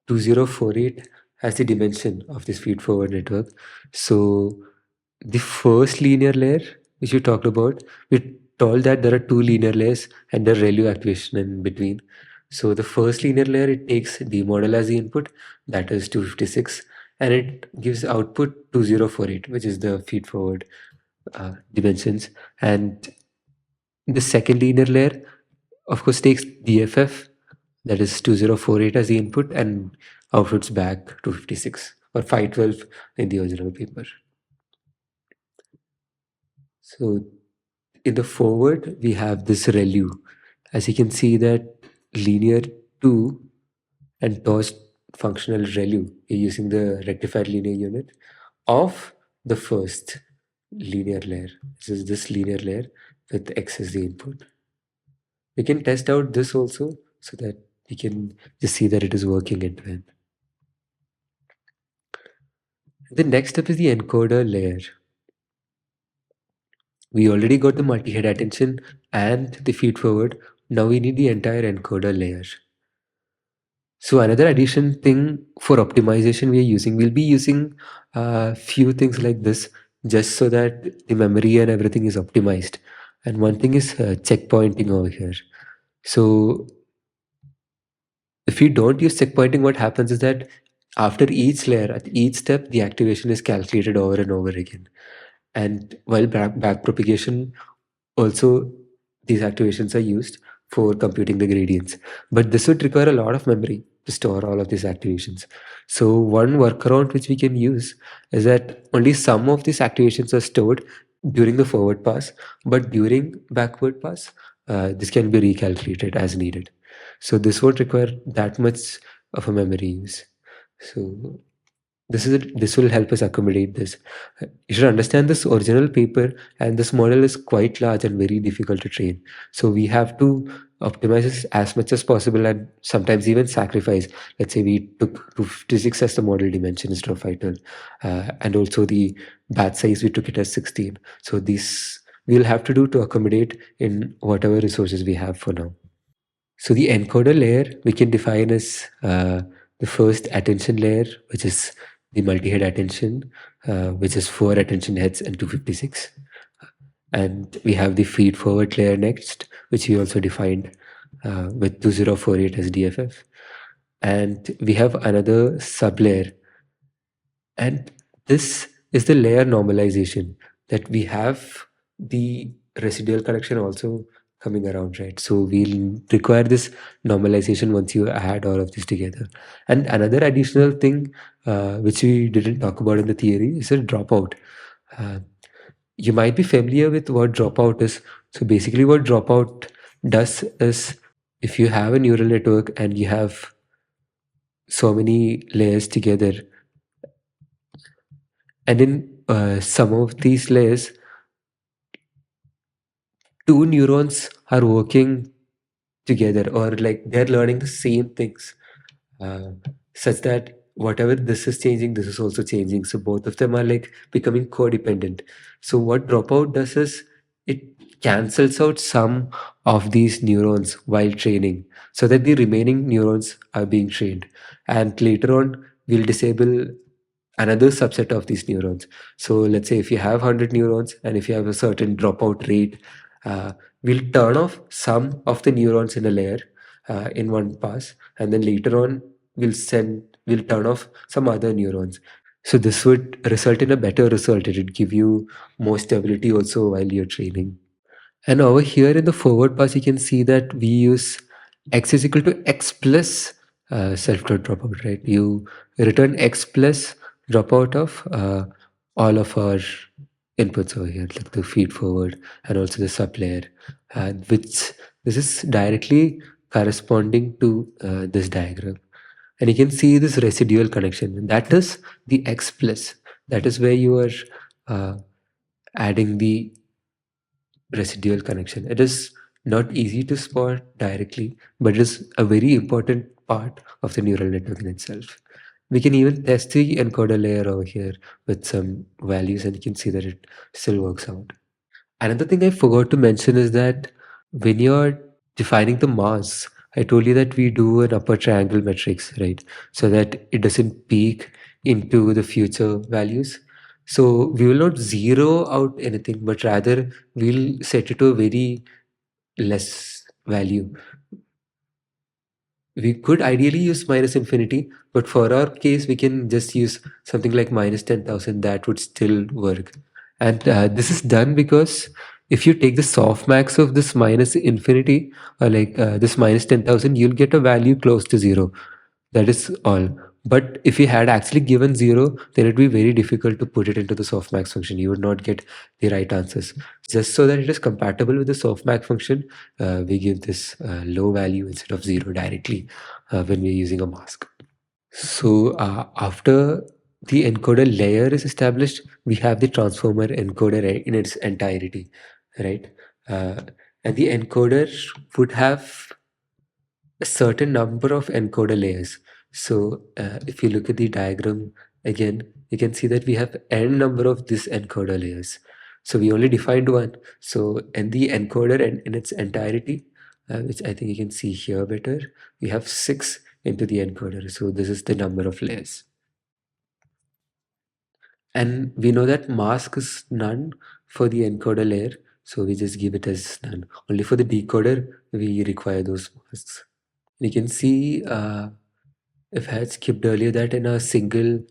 Speaker 1: 2048 as the dimension of this feed forward network. So the first linear layer which we talked about, we told that there are two linear layers and the ReLU activation in between. So the first linear layer, it takes the model as the input, that is 256, and it gives output 2048, which is the feed forward dimensions. And the second linear layer, of course, takes DFF, that is 2048 as the input, and outputs back 256 or 512 in the original paper. So in the forward, we have this ReLU, As you can see that linear 2 and tossed functional ReLU, you're using the rectified linear unit of the first linear layer. This is this linear layer with X as the input. We can test out this also so that we can just see that it is working end to end. The next step is the encoder layer. We already got the multi-head attention and the feed forward. Now we need the entire encoder layer. So another addition thing for optimization we'll be using a few things like this just so that the memory and everything is optimized. And one thing is checkpointing over here. So if we don't use checkpointing, what happens is that after each layer, at each step, the activation is calculated over and over again. And while back propagation, also these activations are used for computing the gradients. But this would require a lot of memory to store all of these activations. So one workaround which we can use is that only some of these activations are stored during the forward pass, but during backward pass, this can be recalculated as needed. So this won't require that much of a memory use. So this will help us accommodate this. You should understand this original paper, and this model is quite large and very difficult to train. So we have to optimize this as much as possible and sometimes even sacrifice. Let's say we took 256 as the model dimension instead of 512, and also the batch size we took it as 16. So this we'll have to do to accommodate in whatever resources we have for now. So the encoder layer we can define as the first attention layer, which is the multi-head attention, which is 4 attention heads and 256. And we have the feed-forward layer next, which we also defined with 2048 as DFF. And we have another sub-layer. And this is the layer normalization, that we have the residual connection also coming around, right? So we'll require this normalization once you add all of this together. And another additional thing which we didn't talk about in the theory is a dropout. Uh, you might be familiar with what dropout is. So basically what dropout does is, if you have a neural network and you have so many layers together, and in some of these layers, two neurons are working together, or like they're learning the same things, uh, such that whatever this is changing, this is also changing. So both of them are like becoming codependent. So what dropout does is it cancels out some of these neurons while training so that the remaining neurons are being trained. And later on, we'll disable another subset of these neurons. So let's say if you have 100 neurons and if you have a certain dropout rate, we'll turn off some of the neurons in a layer in one pass, and then later on we'll turn off some other neurons. So this would result in a better result. It would give you more stability also while you're training. And over here in the forward pass, you can see that we use x is equal to x plus self-dot dropout, right? You return x plus dropout of all of our inputs over here, like the feed forward and also the sub layer, which this is directly corresponding to this diagram. And you can see this residual connection. That is the x plus. That is where you are adding the residual connection. It is not easy to spot directly, but it is a very important part of the neural network in itself. We can even test the encoder layer over here with some values, and you can see that it still works out. Another thing I forgot to mention is that when you're defining the mass, I told you that we do an upper triangle matrix, right? So that it doesn't peak into the future values. So we will not zero out anything, but rather we'll set it to a very less value. We could ideally use minus infinity, but for our case, we can just use something like minus 10,000. That would still work. And this is done because if you take the softmax of this minus infinity, or like this minus 10,000, you'll get a value close to zero. That is all. But if you had actually given 0, then it would be very difficult to put it into the softmax function. You would not get the right answers. Just so that it is compatible with the softmax function, we give this low value instead of 0 directly when we're using a mask. So after the encoder layer is established, we have the transformer encoder in its entirety, right? Uh, and the encoder would have a certain number of encoder layers. So if you look at the diagram again, you can see that we have n number of these encoder layers. So we only defined one. So in the encoder and in its entirety, which I think you can see here better, we have 6 into the encoder. So this is the number of layers. And we know that mask is none for the encoder layer. So we just give it as none. Only for the decoder, we require those masks. You can see if I had skipped earlier that in a single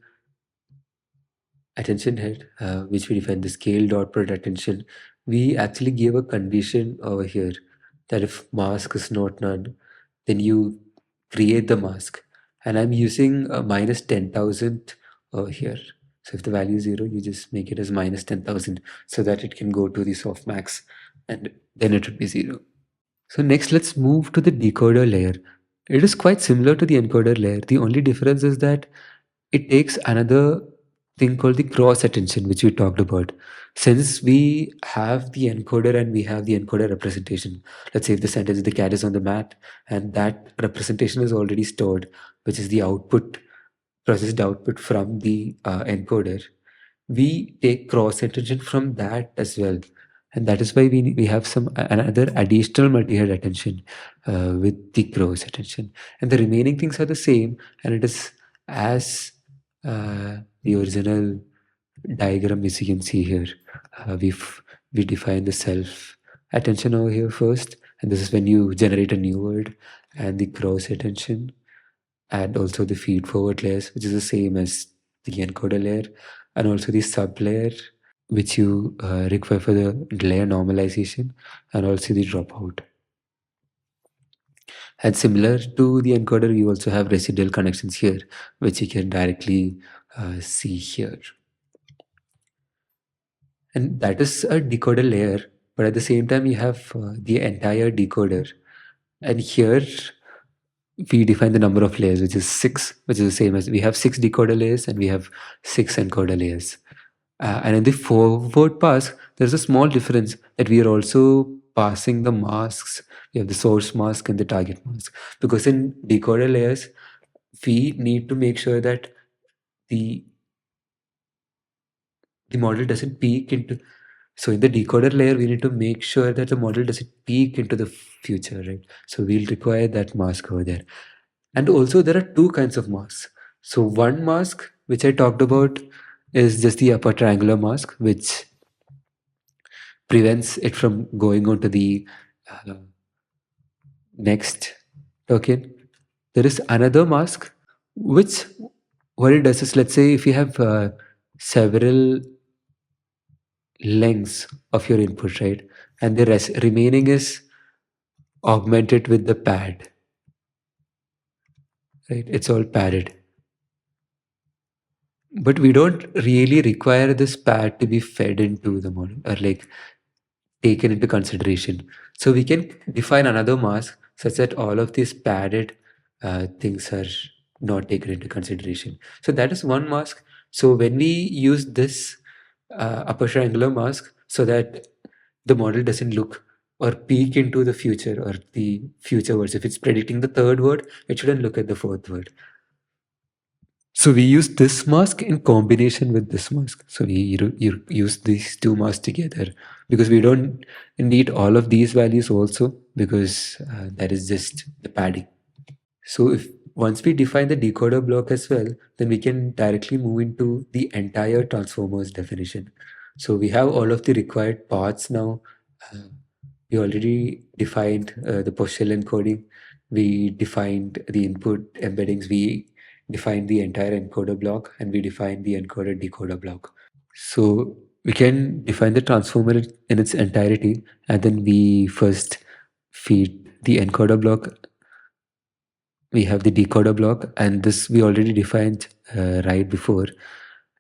Speaker 1: attention head, which we define the scale dot per attention, we actually gave a condition over here that if mask is not none, then you create the mask. And I'm using a minus 10,000 over here. So if the value is 0, you just make it as minus 10,000 so that it can go to the softmax and then it would be 0. So next, let's move to the decoder layer. It is quite similar to the encoder layer. The only difference is that it takes another thing called the cross attention, which we talked about. Since we have the encoder and we have the encoder representation, let's say if the sentence the cat is on the mat and that representation is already stored, which is the output, processed output from the encoder, we take cross attention from that as well. And that is why we have some another additional multi-head attention with the cross attention, and the remaining things are the same, and it is as the original diagram as you can see here. We define the self attention over here first, and this is when you generate a new word, and the cross attention, and also the feed forward layers, which is the same as the encoder layer, and also the sub layer, which you require for the layer normalization, and also the dropout. And similar to the encoder, you also have residual connections here, which you can directly see here. And that is a decoder layer, but at the same time, you have the entire decoder. And here we define the number of layers, which is 6, which is the same as we have 6 decoder layers and we have 6 encoder layers. And in the forward pass, there's a small difference that we are also passing the masks. We have the source mask and the target mask. Because in decoder layers, we need to make sure that the model doesn't peek into. So in the decoder layer, we need to make sure that the model doesn't peek into the future, right? So we'll require that mask over there. And also there are two kinds of masks. So one mask, which I talked about, is just the upper triangular mask, which prevents it from going on to the next token. There is another mask, which what it does is, let's say if you have several lengths of your input, right? And the remaining is augmented with the pad, right? It's all padded. But we don't really require this pad to be fed into the model or like taken into consideration. So we can define another mask such that all of these padded things are not taken into consideration. So that is one mask. So when we use this upper triangular mask so that the model doesn't look or peek into the future or the future words. If it's predicting the third word, it shouldn't look at the fourth word. So we use this mask in combination with this mask. So we use these two masks together because we don't need all of these values also because that is just the padding. So if once we define the decoder block as well, then we can directly move into the entire transformers definition. So we have all of the required parts now. We already defined the positional encoding. We defined the input embeddings. We defined the entire encoder block, and we defined the encoder decoder block. So we can define the transformer in its entirety, and then we first feed the encoder block We have the decoder block, and this we already defined right before.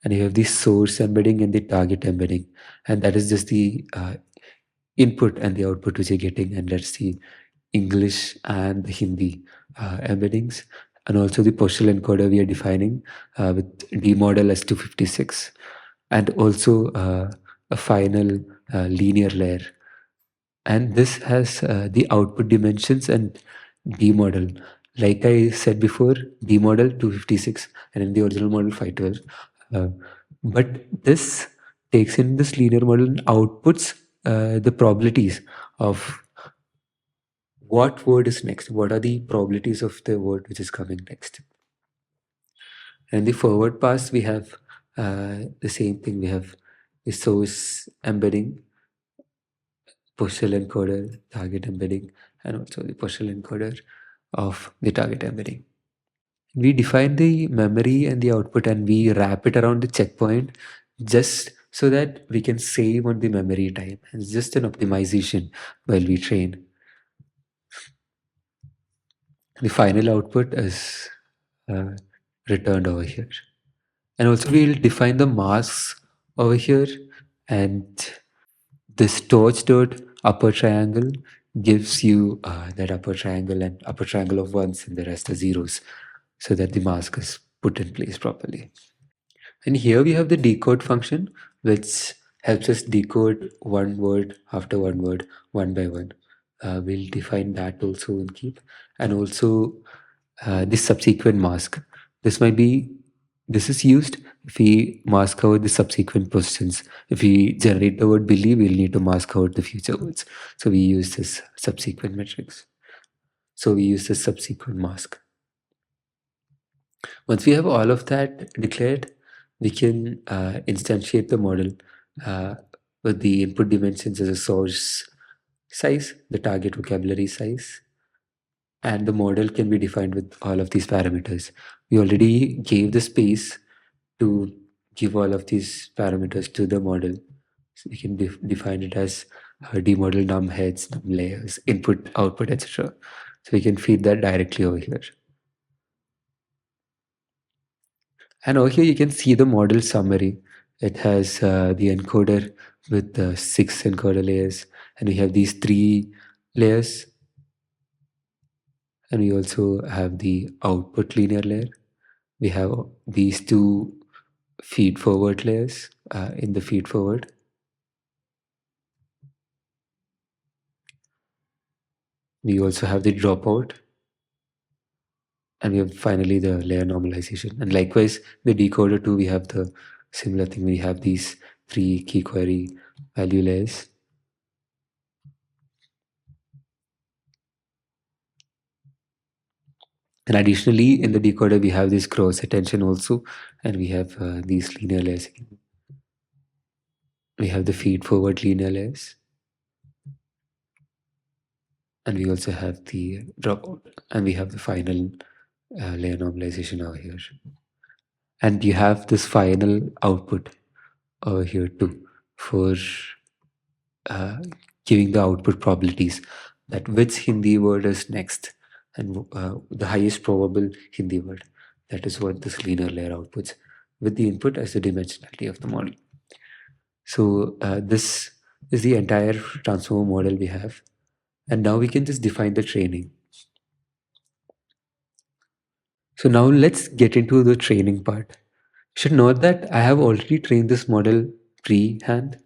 Speaker 1: And you have the source embedding and the target embedding, and that is just the input and the output which you're getting. And let's see English and the Hindi embeddings, and also the postal encoder we are defining with D model as 256, and also a final linear layer. And this has the output dimensions and D model. Like I said before, D model 256, and in the original model 512. Uh, but this takes in this linear model and outputs the probabilities of what word is next. What are the probabilities of the word which is coming next? And the forward pass, we have the same thing. We have the source embedding, postal encoder, target embedding, and also the postal encoder of the target embedding. We define the memory and the output, and we wrap it around the checkpoint just so that we can save on the memory time. It's just an optimization while we train. The final output is uh, returned over here. And also we'll define the masks over here, and this torch dot upper triangle gives you that upper triangle and upper triangle of ones and the rest are zeros, so that the mask is put in place properly. And here we have the decode function, which helps us decode one word after one word, one by one. We'll define that also in keep. And also this subsequent mask. This might be, this is used if we mask out the subsequent positions. If we generate the word Billy, we'll need to mask out the future words. So we use this subsequent metrics. So we use this subsequent mask. Once we have all of that declared, we can instantiate the model with the input dimensions as a source size, the target vocabulary size, and the model can be defined with all of these parameters. We already gave the space to give all of these parameters to the model. So we can define it as demodel num heads, num layers, input, output, etc. So we can feed that directly over here. And over here you can see the model summary. It has the encoder with 6 encoder layers, and we have these 3 layers, and we also have the output linear layer. We have these 2 feed forward layers in the feed forward. We also have the dropout, and we have finally the layer normalization. And likewise, the decoder too, we have the similar thing. We have these 3 key query value layers. And additionally, in the decoder, we have this cross attention also, and we have these linear layers. We have the feed forward linear layers, and we also have the dropout, and we have the final layer normalization over here. And you have this final output over here too for uh, giving the output probabilities that which Hindi word is next, and the highest probable Hindi word. That is what this linear layer outputs with the input as the dimensionality of the model. So this is the entire transformer model we have. And now we can just define the training. So now let's get into the training part. You should note that I have already trained this model pre-hand.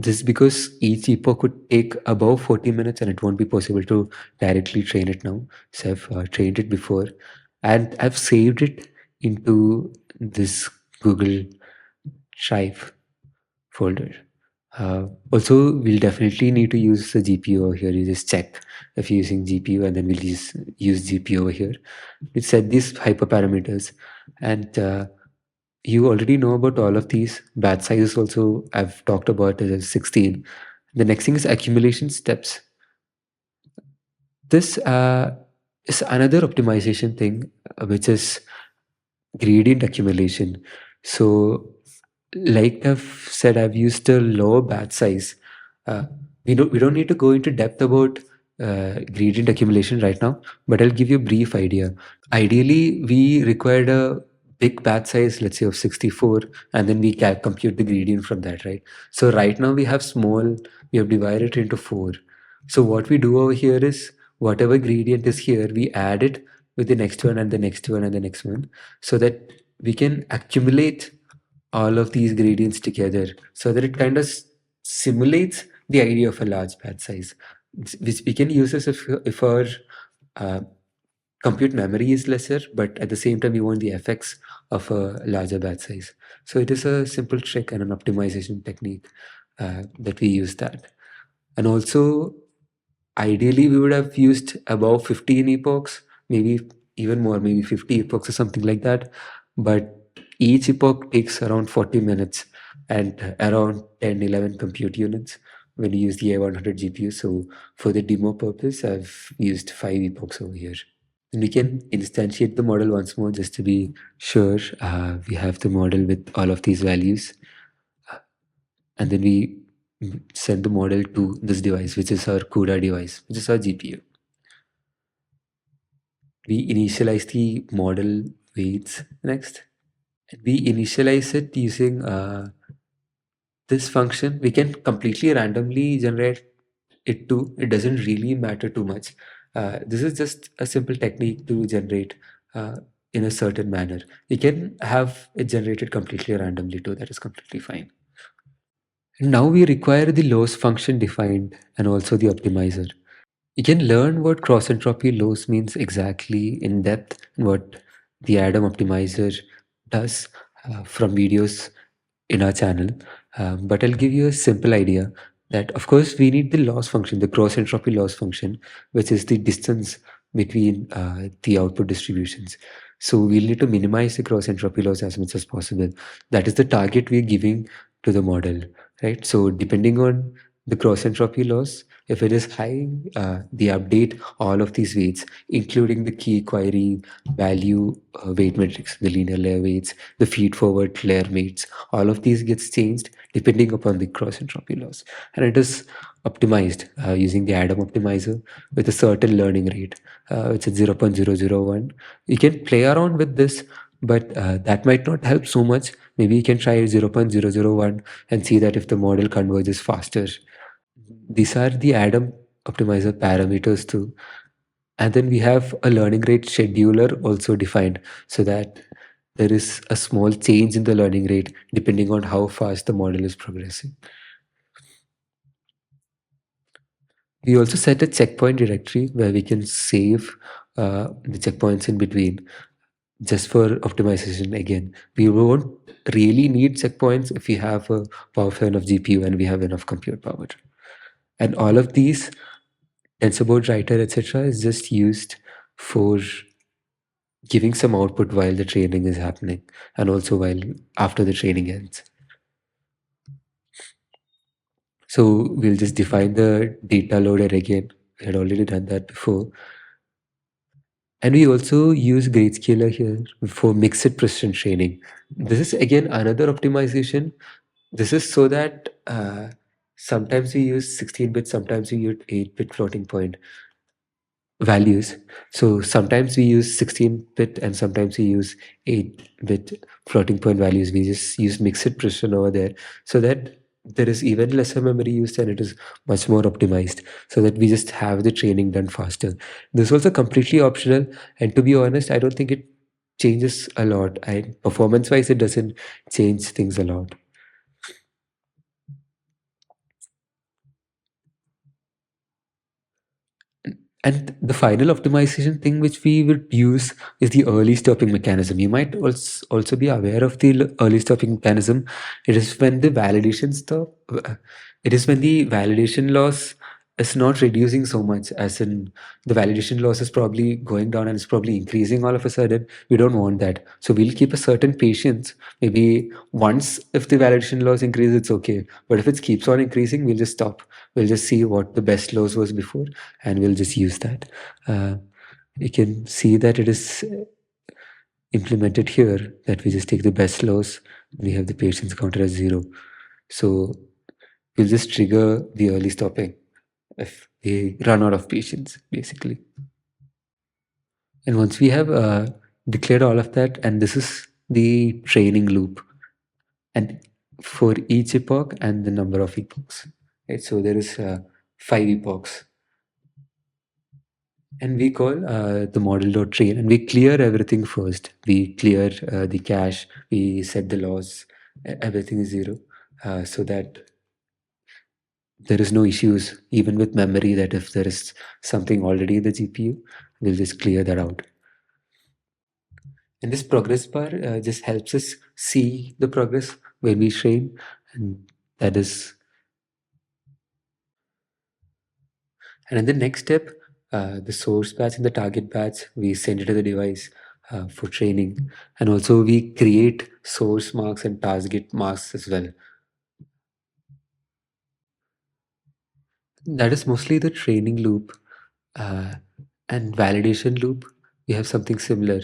Speaker 1: This because each epoch could take above 40 minutes and it won't be possible to directly train it now. So I've trained it before and I've saved it into this Google Drive folder. Also, we'll definitely need to use the GPU over here. You just check if you're using GPU and then we'll use GPU over here. We set these hyperparameters and you already know about all of these. Batch sizes also I've talked about as 16. The next thing is accumulation steps. This is another optimization thing, which is gradient accumulation. So, like I've said, I've used a low batch size. Uh, we don't need to go into depth about gradient accumulation right now, but I'll give you a brief idea. Ideally, we required a big batch size, let's say of 64, and then we can compute the gradient from that, right? So right now we have small, we have divided it into 4. So what we do over here is whatever gradient is here, we add it with the next one and the next one and the next one, so that we can accumulate all of these gradients together so that it kind of simulates the idea of a large batch size, which we can use as if our uh, compute memory is lesser, but at the same time, we want the effects of a larger batch size. So it is a simple trick and an optimization technique that we use that. And also, ideally, we would have used above 15 epochs, maybe even more, maybe 50 epochs or something like that. But each epoch takes around 40 minutes and around 10, 11 compute units when you use the A100 GPU. So for the demo purpose, I've used 5 epochs over here. And we can instantiate the model once more just to be sure we have the model with all of these values. And then we send the model to this device, which is our CUDA device, which is our GPU. We initialize the model weights next. We initialize it using this function. We can completely randomly generate it too. It doesn't really matter too much. This is just a simple technique to generate in a certain manner. You can have it generated completely randomly too. That is completely fine. Now we require the loss function defined and also the optimizer. You can learn what cross entropy loss means exactly in depth and what the Atom optimizer does from videos in our channel. But I'll give you a simple idea that, of course, we need the loss function, the cross entropy loss function, which is the distance between the output distributions. So we'll need to minimize the cross entropy loss as much as possible. That is the target we're giving to the model, right? So depending on the cross entropy loss, if it is high, they update all of these weights, including the key query value weight matrix, the linear layer weights, the feed forward layer weights. All of these gets changed depending upon the cross entropy loss, and it is optimized using the Atom optimizer with a certain learning rate, which is 0.001. You can play around with this, but that might not help so much. Maybe you can try 0.001 and see that if the model converges faster. These are the Atom optimizer parameters too. And then we have a learning rate scheduler also defined so that there is a small change in the learning rate depending on how fast the model is progressing. We also set a checkpoint directory where we can save the checkpoints in between just for optimization. Again, we won't really need checkpoints if we have a powerful enough GPU and we have enough compute power. And all of these tensor board writer, etc., is just used for giving some output while the training is happening and also while after the training ends. So we'll just define the data loader again. We had already done that before. And we also use Grayscaler here for mixed precision training. This is again another optimization. This is so that sometimes we use 16-bit, sometimes we use 8-bit floating point values. So sometimes we use 16-bit and sometimes we use 8-bit floating point values. We just use mixed precision over there so that there is even lesser memory used and it is much more optimized so that we just have the training done faster. This is also completely optional, and to be honest, I don't think it changes a lot. Performance wise, it doesn't change things a lot. And the final optimization thing which we would use is the early stopping mechanism. You might also be aware of the early stopping mechanism. It is when the validation stop. It is when the validation loss is not reducing so much, as in the validation loss is probably going down and it's probably increasing all of a sudden. We don't want that. So we'll keep a certain patience. Maybe once if the validation loss increases, it's okay. But if it keeps on increasing, we'll just stop. We'll just see what the best loss was before and we'll just use that. You can see that it is implemented here, that we just take the best loss. We have the patience counter as 0. So we'll just trigger the early stopping if they run out of patience, basically. And once we have declared all of that, and this is the training loop, and for each epoch and the number of epochs, right? So there is 5 epochs, and we call the model dot train, and we clear everything first. We clear the cache, we set the loss, everything is zero, so that there is no issues even with memory, that if there is something already in the GPU, we'll just clear that out. And this progress bar just helps us see the progress when we train, and that is. And in the next step, the source batch and the target batch, we send it to the device for training, and also we create source marks and target marks as well. That is mostly the training loop, uh, and validation loop. We have something similar.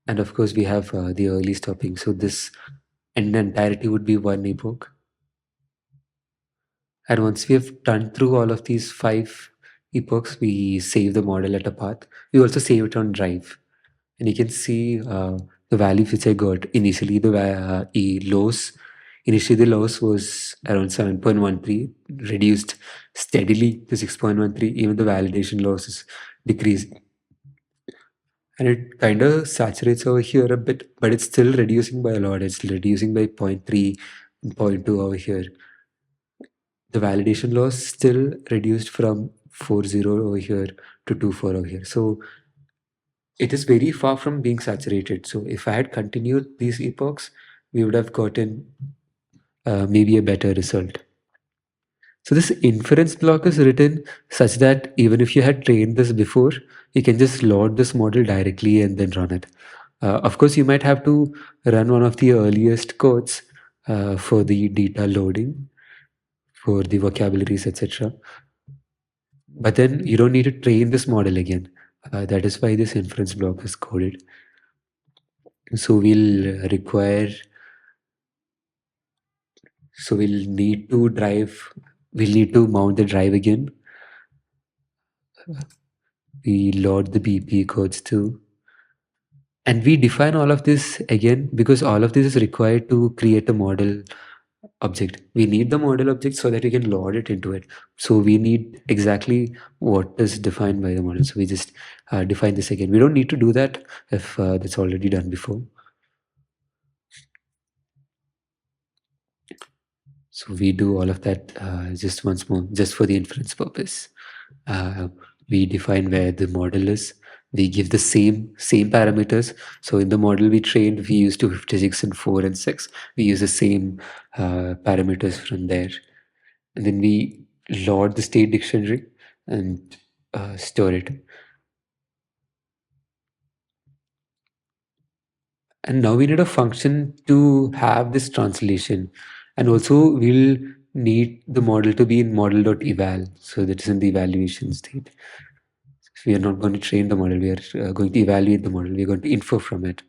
Speaker 1: And of course, we have the early stopping. So this in entirety would be one epoch. And once we have done through all of these 5 epochs, we save the model at a path. We also save it on drive. And you can see the values which I got. Initially, the loss. Initially, the loss was around 7.13, reduced steadily to 6.13. Even the validation loss is decreased. And it kind of saturates over here a bit, but it's still reducing by a lot. It's reducing by zero point 0.3, 0.2 over here. The validation loss still reduced from 4.0 over here to 2.4 over here. So it is very far from being saturated. So if I had continued these epochs, we would have gotten maybe a better result. So this inference block is written such that even if you had trained this before, you can just load this model directly and then run it. Of course, you might have to run one of the earliest codes for the data loading, for the vocabularies, etc. But then you don't need to train this model again. That is why this inference block is coded. So we'll need to we'll need to mount the drive again. We load the BP codes too. And we define all of this again because all of this is required to create a model object. We need the model object so that we can load it into it. So we need exactly what is defined by the model. So we just define this again. We don't need to do that if that's already done before. So we do all of that just once more, just for the inference purpose. We define where the model is. We give the same parameters. So in the model we trained, we used 256 and 4 and 6. We use the same parameters from there. And then we load the state dictionary and store it. And now we need a function to have this translation. And also we'll need the model to be in model.eval. So that is in the evaluation state. So we are not going to train the model. We are going to evaluate the model. We are going to infer from it.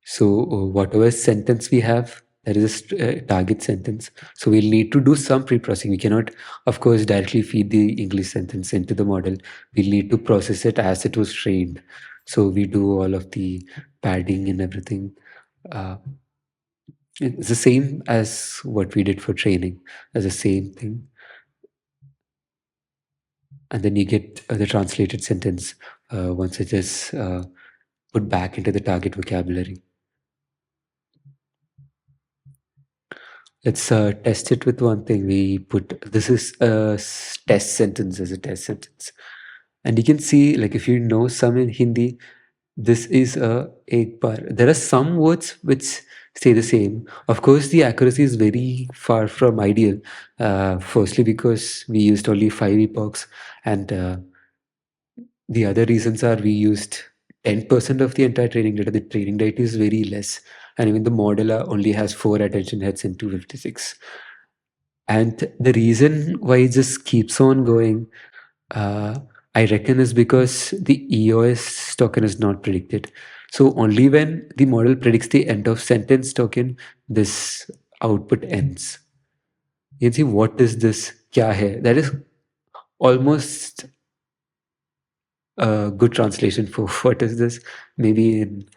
Speaker 1: So whatever sentence we have, that is a target sentence. So we'll need to do some pre-processing. We cannot, of course, directly feed the English sentence into the model. We'll need to process it as it was trained. So we do all of the padding and everything. It's the same as what we did for training, as the same thing. And then you get the translated sentence once it is put back into the target vocabulary. Let's test it with one thing. We put this is a test sentence as a test sentence, and you can see, like, if you know some in Hindi, this is a ek bar. There are some words which stay the same. Of course, the accuracy is very far from ideal. Firstly, because we used only 5 epochs, and the other reasons are we used 10% of the entire training data. The training data is very less, and even the model only has 4 attention heads and 256. And the reason why it just keeps on going, I reckon, is because the EOS token is not predicted. So only when the model predicts the end of sentence token, this output ends. You can see what is this, kya hai. That is almost a good translation for what is this, maybe in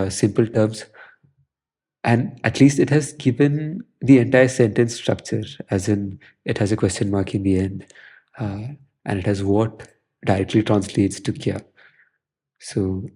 Speaker 1: simple terms. And at least it has given the entire sentence structure, as in it has a question mark in the end, uh, and it has what directly translates to kya. So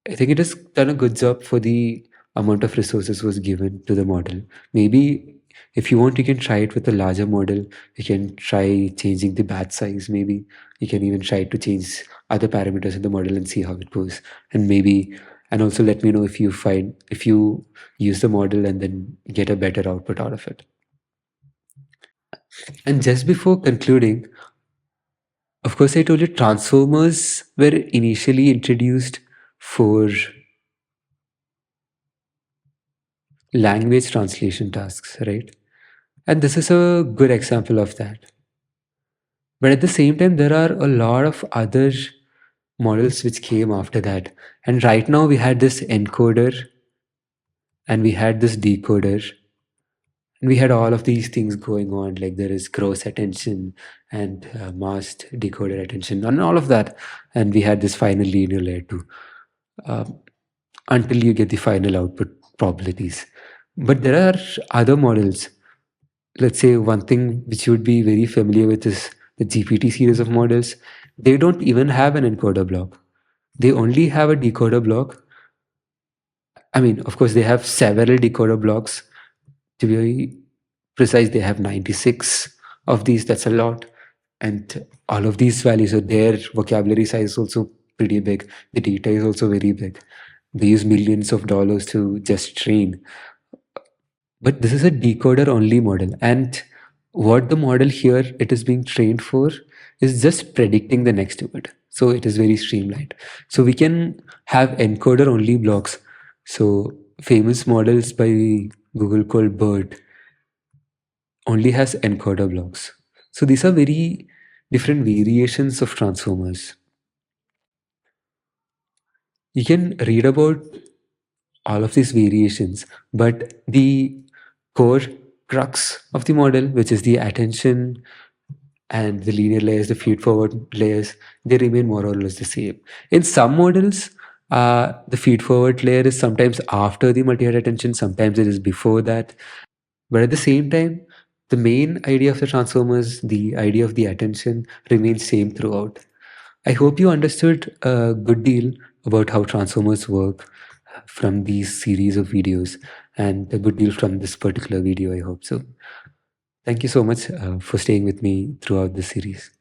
Speaker 1: I think it has done a good job for the amount of resources was given to the model. Maybe if you want, you can try it with a larger model. You can try changing the batch size. Maybe you can even try to change other parameters in the model and see how it goes. And maybe, and also let me know if you find, if you use the model and then get a better output out of it. And just before concluding, of course, I told you transformers were initially introduced for language translation tasks, right? And this is a good example of that. But at the same time, there are a lot of other models which came after that. And right now, we had this encoder and we had this decoder. And we had all of these things going on, like there is gross attention and masked decoder attention, and all of that. And we had this final linear layer too, um, until you get the final output probabilities. But there are other models. Let's say one thing which you would be very familiar with is the GPT series of models. They don't even have an encoder block. They only have a decoder block. I mean, of course, they have several decoder blocks. To be precise, they have 96 of these. That's a lot. And all of these values, so their vocabulary size is also pretty big. The data is also very big. They use millions of dollars to just train. But this is a decoder only model. And what the model here it is being trained for is just predicting the next word. So it is very streamlined. So we can have encoder only blocks. So famous models by Google called BERT only has encoder blocks. So these are very different variations of transformers. You can read about all of these variations, but the core crux of the model, which is the attention and the linear layers, the feed-forward layers, they remain more or less the same. In some models, the feed-forward layer is sometimes after the multi-head attention, sometimes it is before that. But at the same time, the main idea of the transformers, the idea of the attention, remains same throughout. I hope you understood a good deal about how transformers work from these series of videos, and a good deal from this particular video, I hope so. Thank you so much for staying with me throughout this series.